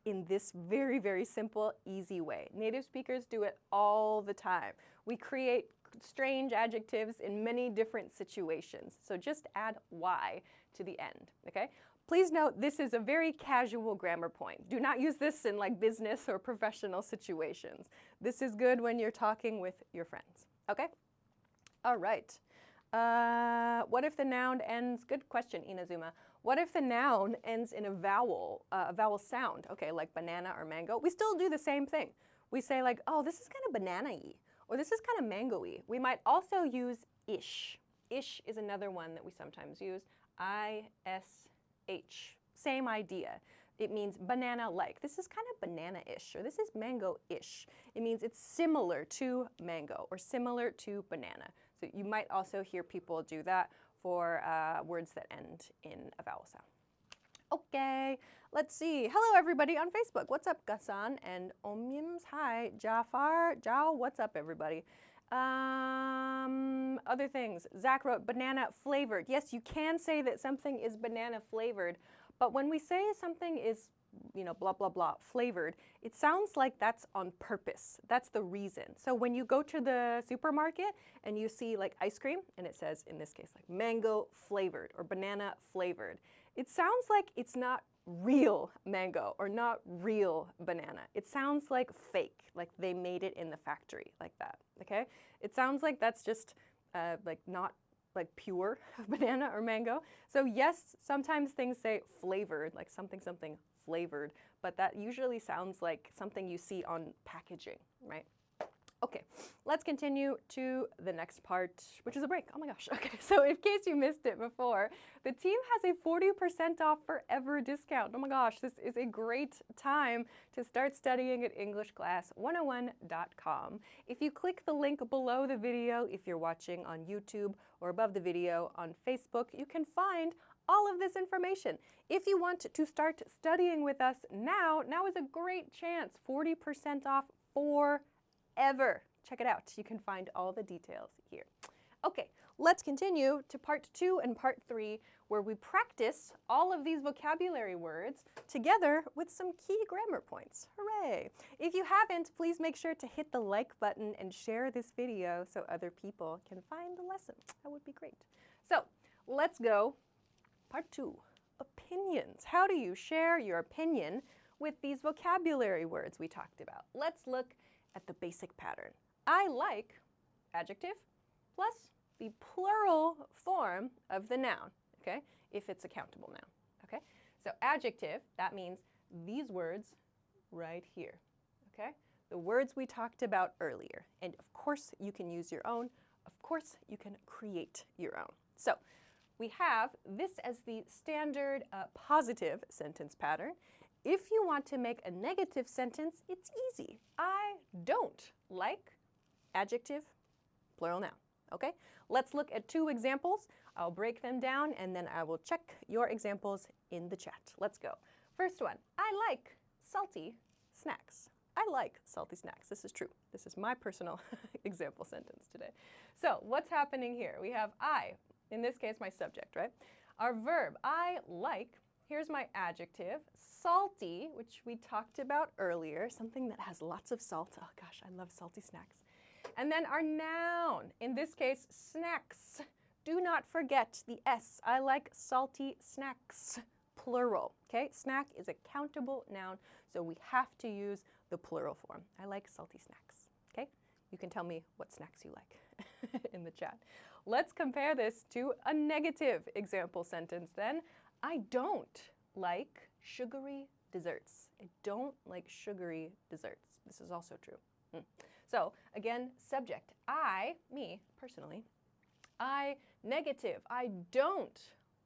in this very, very simple, easy way. Native speakers do it all the time. We create strange adjectives in many different situations. So just add y to the end, okay? Please note this is a very casual grammar point. Do not use this in like business or professional situations. This is good when you're talking with your friends, okay? All right. What if the noun ends, good question, Inazuma. What if the noun ends in a vowel sound, okay, like banana or mango? We still do the same thing. We say like, oh, this is kind of banana-y, or this is kind of mango-y. We might also use ish. Ish is another one that we sometimes use. I-S-H, same idea. It means banana-like. This is kind of banana-ish, or this is mango-ish. It means it's similar to mango or similar to banana. So you might also hear people do that for words that end in a vowel sound. Okay, let's see. Hello everybody on Facebook. What's up, Gasan and Omyims? Hi, Jafar, Jao, what's up everybody? Other things. Zach wrote banana flavored. Yes, you can say that something is banana flavored, but when we say something is, you know, blah, blah, blah, flavored, it sounds like that's on purpose. That's the reason. So when you go to the supermarket and you see like ice cream and it says, in this case, like mango flavored or banana flavored, it sounds like it's not real mango or not real banana. It sounds like fake, like they made it in the factory like that, okay? It sounds like that's just like not like pure banana or mango. So yes, sometimes things say flavored, like something flavored, but that usually sounds like something you see on packaging, right? Okay, let's continue to the next part, which is a break. Oh my gosh, okay. So in case you missed it before, the team has a 40% off forever discount. Oh my gosh, this is a great time to start studying at EnglishClass101.com. If you click the link below the video, if you're watching on YouTube, or above the video on Facebook, you can find all of this information. If you want to start studying with us now is a great chance. 40% off forever. Check it out. You can find all the details here. Okay, let's continue to part 2 and part 3, where we practice all of these vocabulary words together with some key grammar points. Hooray! If you haven't, please make sure to hit the like button and share this video so other people can find the lesson. That would be great. So let's go. Part 2, opinions. How do you share your opinion with these vocabulary words we talked about? Let's look at the basic pattern. I like, adjective, plus the plural form of the noun, okay? If it's a countable noun, okay? So adjective, that means these words right here, okay? The the words we talked about earlier. And of course, you can use your own. Of course, you can create your own. So we have this as the standard positive sentence pattern. If you want to make a negative sentence, it's easy. I don't like, adjective, plural noun. Okay, let's look at 2 examples. I'll break them down and then I will check your examples in the chat. Let's go. First one, I like salty snacks. I like salty snacks. This is true. This is my personal example sentence today. So what's happening here? We have I, in this case my subject, right? Our verb, I like, here's my adjective, salty, which we talked about earlier, something that has lots of salt. Oh gosh, I love salty snacks. And then our noun, in this case, snacks. Do not forget the S. I like salty snacks, plural. Okay, snack is a countable noun, so we have to use the plural form. I like salty snacks. Okay, you can tell me what snacks you like in the chat. Let's compare this to a negative example sentence then. I don't like sugary desserts. I don't like sugary desserts. This is also true. So again, subject, I, me, personally, I, negative, I don't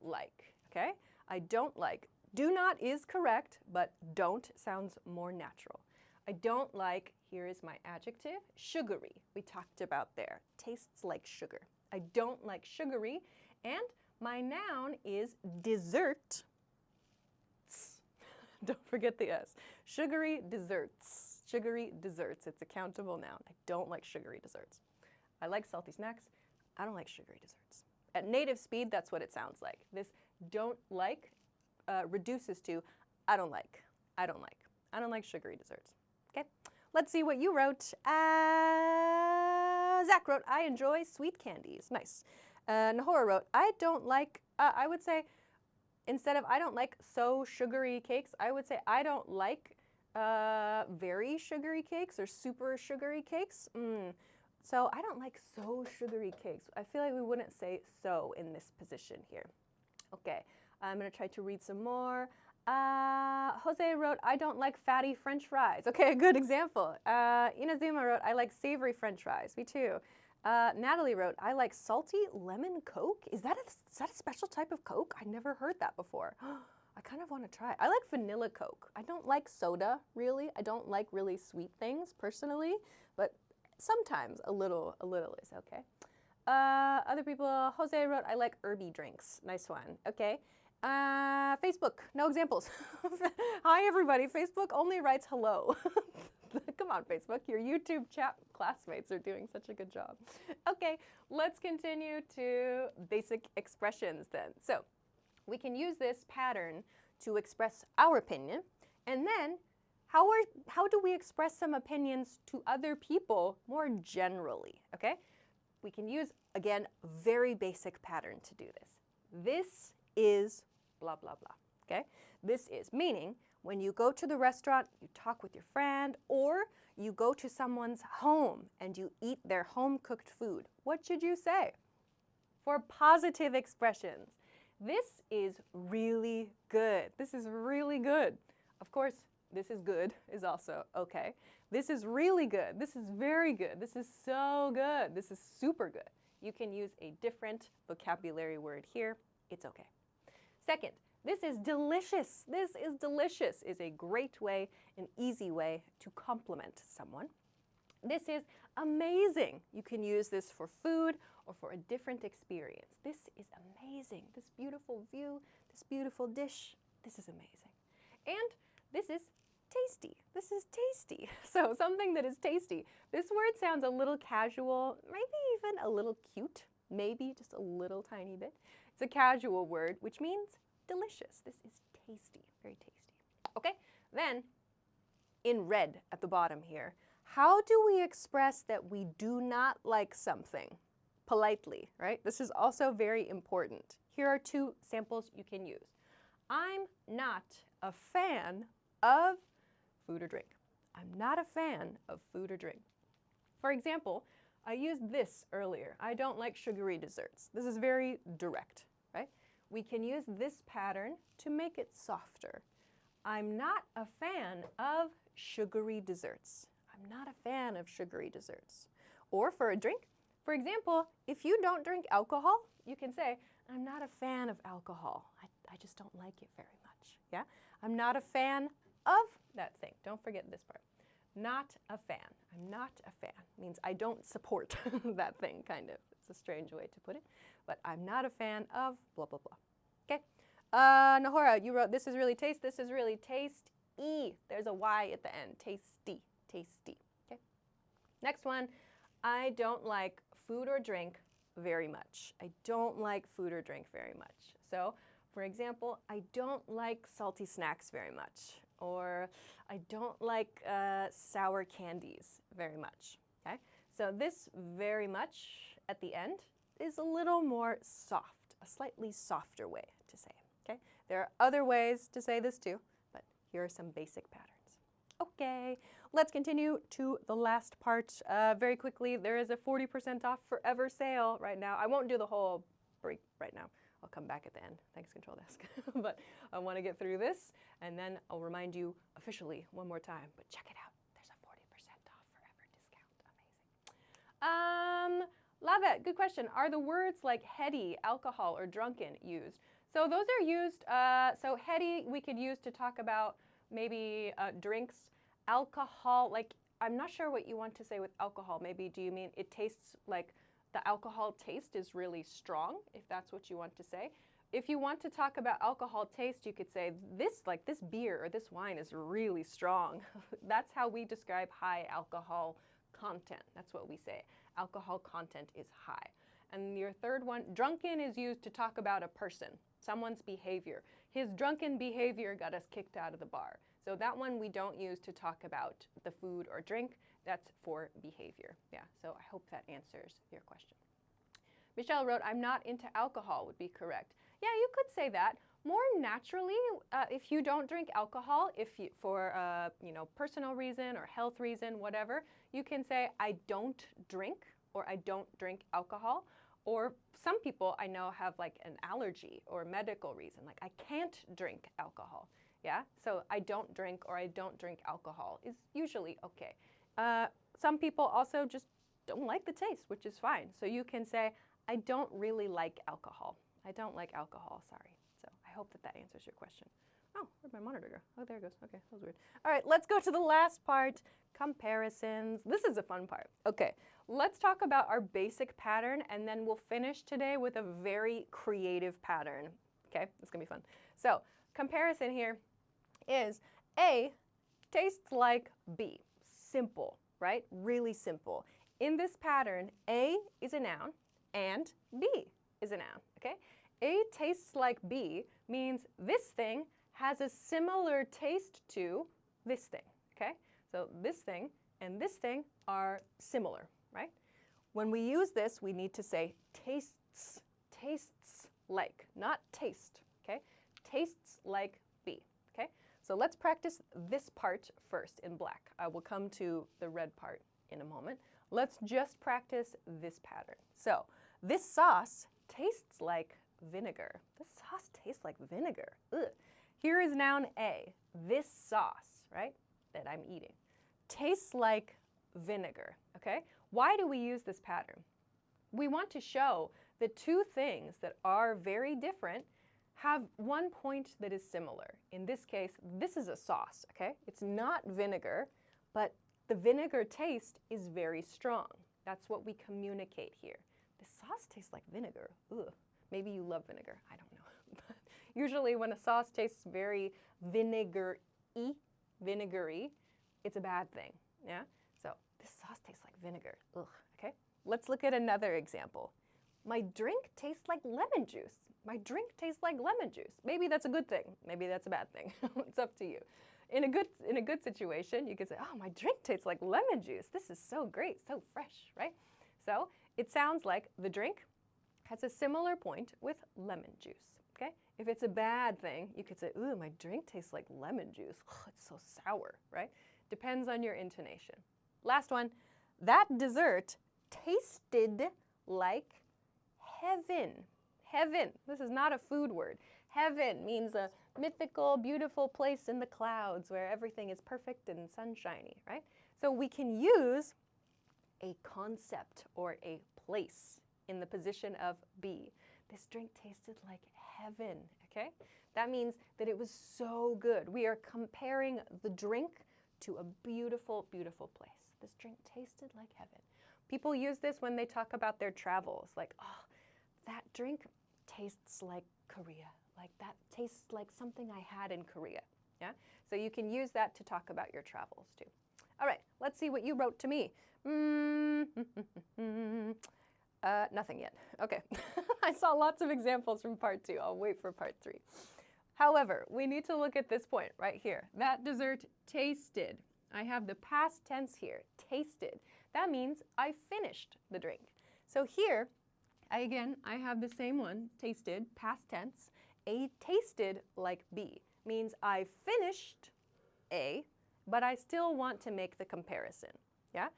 like, okay? I don't like. Do not is correct, but don't sounds more natural. I don't like, here is my adjective, sugary. We talked about there, tastes like sugar. I don't like sugary, and my noun is dessert. Don't forget the S. Sugary desserts. Sugary desserts. It's a countable noun. I don't like sugary desserts. I like salty snacks. I don't like sugary desserts. At native speed, that's what it sounds like. This don't like reduces to I don't like. I don't like. I don't like sugary desserts. Okay? Let's see what you wrote. Zach wrote, I enjoy sweet candies. Nice. Nahora wrote, I don't like, I would say, instead of I don't like so sugary cakes, I would say I don't like very sugary cakes or super sugary cakes. So I don't like so sugary cakes. I feel like we wouldn't say so in this position here. Okay, I'm going to try to read some more. Jose wrote, I don't like fatty French fries. Okay, a good example. Inazuma wrote, I like savory French fries. Me too. Natalie wrote, I like salty lemon Coke. Is that a special type of Coke? I never heard that before. I kind of want to try it. I like vanilla Coke. I don't like soda, really. I don't like really sweet things, personally. But sometimes a little is okay. Other people, Jose wrote, I like herby drinks. Nice one. Okay. Facebook, no examples. Hi, everybody. Facebook only writes hello. Come on, Facebook. Your YouTube chat classmates are doing such a good job. Okay, let's continue to basic expressions then. So we can use this pattern to express our opinion. And then how do we express some opinions to other people more generally? Okay, we can use, again, very basic pattern to do this. This is blah, blah, blah, okay? This is, meaning when you go to the restaurant, you talk with your friend, or you go to someone's home and you eat their home-cooked food. What should you say? For positive expressions, this is really good. This is really good. Of course, this is good is also okay. This is really good. This is very good. This is so good. This is super good. You can use a different vocabulary word here. It's okay. Second, this is delicious. This is delicious is a great way, an easy way to compliment someone. This is amazing. You can use this for food or for a different experience. This is amazing. This beautiful view, this beautiful dish, this is amazing. And this is tasty. This is tasty. So something that is tasty. This word sounds a little casual, maybe even a little cute, maybe just a little tiny bit. It's a casual word, which means delicious. This is tasty, very tasty. Okay, then in red at the bottom here, how do we express that we do not like something? Politely, right? This is also very important. Here are 2 samples you can use. I'm not a fan of food or drink. I'm not a fan of food or drink. For example, I used this earlier. I don't like sugary desserts. This is very direct, right? We can use this pattern to make it softer. I'm not a fan of sugary desserts. I'm not fan of sugary desserts. Or for a drink, for example, if you don't drink alcohol, you can say, I'm not a fan of alcohol. I just don't like it very much. Yeah? I'm not a fan of that thing. Don't forget this part. Not a fan. I'm not a fan. Means I don't support that thing, kind of. It's a strange way to put it. But I'm not a fan of blah, blah, blah. Okay? Nahora, you wrote, this is really taste. This is really taste-y. There's a Y at the end. Tasty. Tasty. Okay? Next one. I don't like food or drink very much. I don't like food or drink very much. So, for example, I don't like salty snacks very much. Or I don't like sour candies very much. Okay? So this very much at the end is a little more soft, a slightly softer way to say it. Okay? There are other ways to say this too, but here are some basic patterns. Okay, let's continue to the last part. Very quickly, there is a 40% off forever sale right now. I won't do the whole break right now. I'll come back at the end. Thanks, Control Desk. But I want to get through this, and then I'll remind you officially one more time. But check it out. There's a 40% off forever discount. Amazing. Love it. Good question. Are the words like heady, alcohol, or drunken used? So those are used. So heady we could use to talk about maybe drinks. Alcohol, like I'm not sure what you want to say with alcohol. Maybe do you mean it tastes like the alcohol taste is really strong, if that's what you want to say. If you want to talk about alcohol taste, you could say this, like this beer or this wine is really strong. That's how we describe high alcohol content. That's what we say. Alcohol content is high. And your third one, drunken is used to talk about a person, someone's behavior. His drunken behavior got us kicked out of the bar. So that one we don't use to talk about the food or drink. That's for behavior. Yeah, so I hope that answers your question. Michelle wrote, I'm not into alcohol would be correct. Yeah, you could say that. More naturally, if you don't drink alcohol, if you, for personal reason or health reason, whatever, you can say I don't drink or I don't drink alcohol. Or some people I know have like an allergy or medical reason, like I can't drink alcohol. Yeah, so I don't drink or I don't drink alcohol is usually okay. Some people also just don't like the taste, which is fine. So you can say, I don't really like alcohol. I don't like alcohol, sorry. So I hope that that answers your question. Oh, where'd my monitor go? Oh, there it goes. Okay, that was weird. All right, let's go to the last part, comparisons. This is a fun part. Okay, let's talk about our basic pattern, and then we'll finish today with a very creative pattern. Okay, it's gonna be fun. So comparison here is A tastes like B. Simple, right? Really simple. In this pattern, A is a noun and B is a noun, okay? A tastes like B means this thing has a similar taste to this thing, okay? So this thing and this thing are similar, right? When we use this, we need to say tastes, tastes like, not taste, okay? Tastes like B, okay? So let's practice this part first in black. I will come to the red part in a moment. Let's just practice this pattern. So this sauce tastes like vinegar. This sauce tastes like vinegar. Ugh. Here is noun A, this sauce, right, that I'm eating. Tastes like vinegar, okay? Why do we use this pattern? We want to show that two things that are very different have one point that is similar. In this case, this is a sauce, okay? It's not vinegar, but the vinegar taste is very strong. That's what we communicate here. The sauce tastes like vinegar. Ugh. Maybe you love vinegar. I don't know. But usually when a sauce tastes very vinegary, it's a bad thing, yeah? So this sauce tastes like vinegar. Ugh, okay? Let's look at another example. My drink tastes like lemon juice. My drink tastes like lemon juice. Maybe that's a good thing. Maybe that's a bad thing. It's up to you. In a good situation, you could say, oh, my drink tastes like lemon juice. This is so great, so fresh, right? So it sounds like the drink has a similar point with lemon juice, okay? If it's a bad thing, you could say, ooh, my drink tastes like lemon juice. Oh, it's so sour, right? Depends on your intonation. Last one, that dessert tasted like heaven. Heaven, this is not a food word. Heaven means a mythical, beautiful place in the clouds where everything is perfect and sunshiny, right? So we can use a concept or a place in the position of be. This drink tasted like heaven, okay? That means that it was so good. We are comparing the drink to a beautiful, beautiful place. This drink tasted like heaven. People use this when they talk about their travels, like, oh, that drink tastes like Korea. Like that tastes like something I had in Korea, yeah? So you can use that to talk about your travels too. All right, let's see what you wrote to me. Nothing yet. Okay. I saw lots of examples from part 2. I'll wait for part 3. However, we need to look at this point right here. That dessert tasted. I have the past tense here, tasted. That means I finished the drink. So here, I have the same one, tasted, past tense. A tasted like B means I finished A, but I still want to make the comparison, yeah?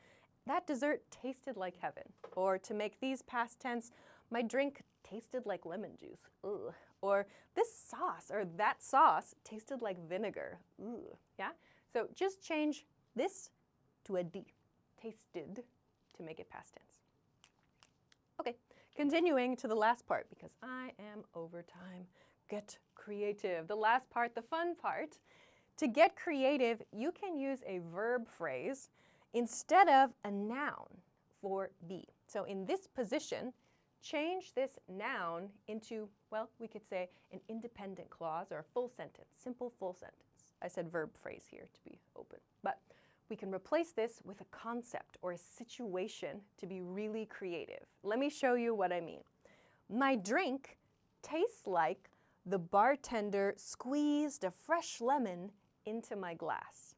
That dessert tasted like heaven. Or to make these past tense, my drink tasted like lemon juice. Ugh. Or this sauce or that sauce tasted like vinegar. Ugh. Yeah? So just change this to a D. Tasted to make it past tense. Okay, continuing to the last part because I am over time. Get creative. The last part, the fun part. To get creative, you can use a verb phrase instead of a noun for be. So in this position, change this noun into, well, we could say an independent clause or a full sentence, simple full sentence. I said verb phrase here to be open, but we can replace this with a concept or a situation to be really creative. Let me show you what I mean. My drink tastes like the bartender squeezed a fresh lemon into my glass.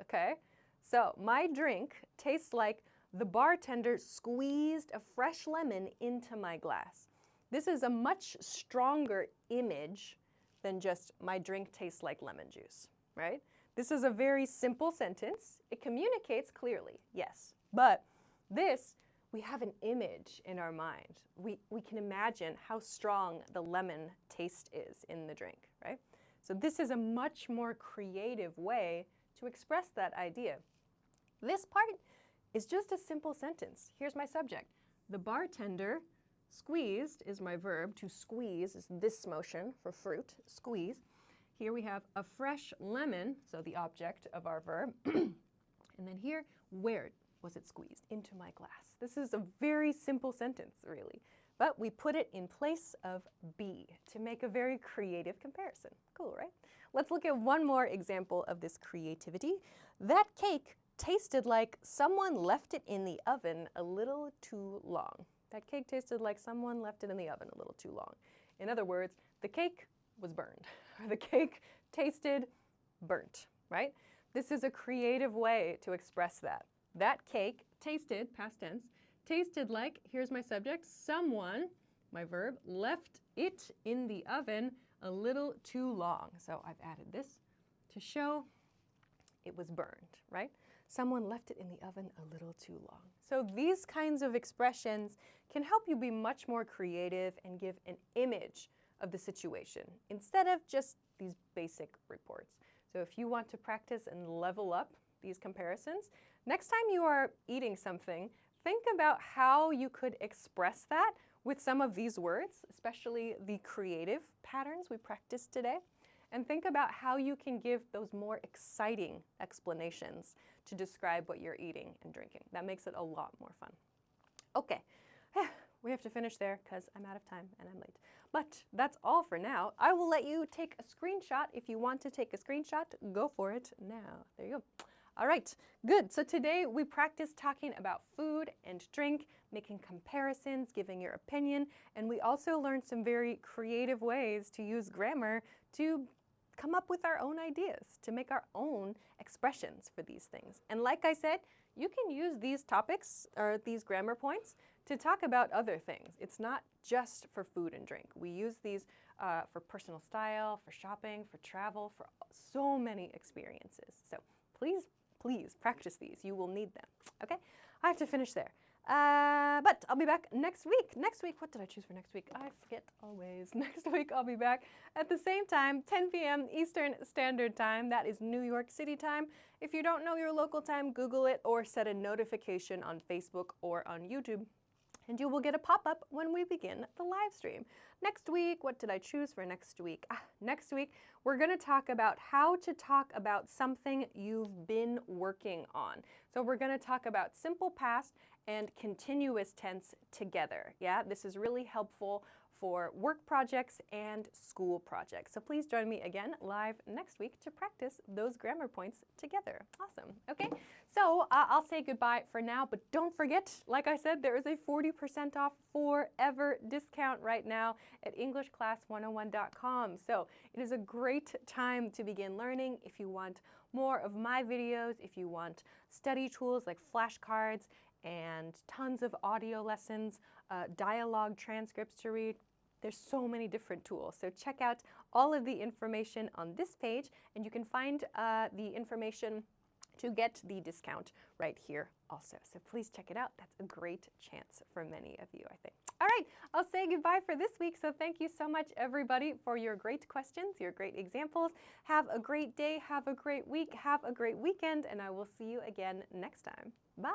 Okay? So my drink tastes like the bartender squeezed a fresh lemon into my glass. This is a much stronger image than just my drink tastes like lemon juice, right? This is a very simple sentence. It communicates clearly, yes. But this, we have an image in our mind. We can imagine how strong the lemon taste is in the drink, right? So this is a much more creative way to express that idea. This part is just a simple sentence. Here's my subject. The bartender squeezed is my verb. To squeeze is this motion for fruit, squeeze. Here we have a fresh lemon, so the object of our verb. And then here, where was it squeezed? Into my glass. This is a very simple sentence, really. But we put it in place of be to make a very creative comparison. Cool, right? Let's look at one more example of this creativity. That cake tasted like someone left it in the oven a little too long. That cake tasted like someone left it in the oven a little too long. In other words, the cake was burned. The cake tasted burnt, right? This is a creative way to express that. That cake tasted, past tense, tasted like, here's my subject, someone, my verb, left it in the oven a little too long. So I've added this to show it was burned, right? Someone left it in the oven a little too long. So these kinds of expressions can help you be much more creative and give an image of the situation instead of just these basic reports. So if you want to practice and level up these comparisons, next time you are eating something, think about how you could express that with some of these words, especially the creative patterns we practiced today, and think about how you can give those more exciting explanations to describe what you're eating and drinking. That makes it a lot more fun. Okay, we have to finish there because I'm out of time and I'm late. But that's all for now. I will let you take a screenshot. If you want to take a screenshot, go for it now. There you go. All right, good. So today we practiced talking about food and drink, making comparisons, giving your opinion, and we also learned some very creative ways to use grammar to come up with our own ideas, to make our own expressions for these things. And like I said, you can use these topics or these grammar points to talk about other things. It's not just for food and drink. We use these for personal style, for shopping, for travel, for so many experiences. So please practice these. You will need them. Okay? I have to finish there. But I'll be back next week. Next week, what did I choose for next week? I forget always. Next week, I'll be back at the same time, 10 p.m. Eastern Standard Time. That is New York City time. If you don't know your local time, Google it or set a notification on Facebook or on YouTube, and you will get a pop-up when we begin the live stream. Next week, what did I choose for next week? Next week, we're going to talk about how to talk about something you've been working on. So we're going to talk about simple past and continuous tense together. Yeah, this is really helpful for work projects and school projects. So please join me again live next week to practice those grammar points together. Awesome. Okay, so I'll say goodbye for now, but don't forget, like I said, there is a 40% off forever discount right now at EnglishClass101.com. So it is a great time to begin learning. If you want more of my videos, if you want study tools like flashcards and tons of audio lessons, dialogue transcripts to read, there's so many different tools. So check out all of the information on this page, and you can find the information to get the discount right here also. So please check it out. That's a great chance for many of you, I think. All right, I'll say goodbye for this week. So thank you so much, everybody, for your great questions, your great examples. Have a great day, have a great week, have a great weekend, and I will see you again next time. Bye.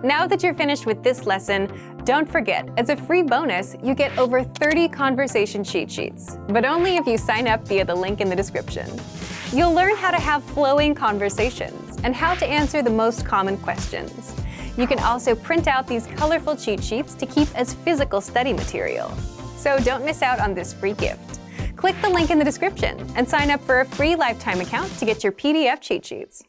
Now that you're finished with this lesson, don't forget, as a free bonus, you get over 30 conversation cheat sheets, but only if you sign up via the link in the description. You'll learn how to have flowing conversations and how to answer the most common questions. You can also print out these colorful cheat sheets to keep as physical study material. So don't miss out on this free gift. Click the link in the description and sign up for a free lifetime account to get your PDF cheat sheets.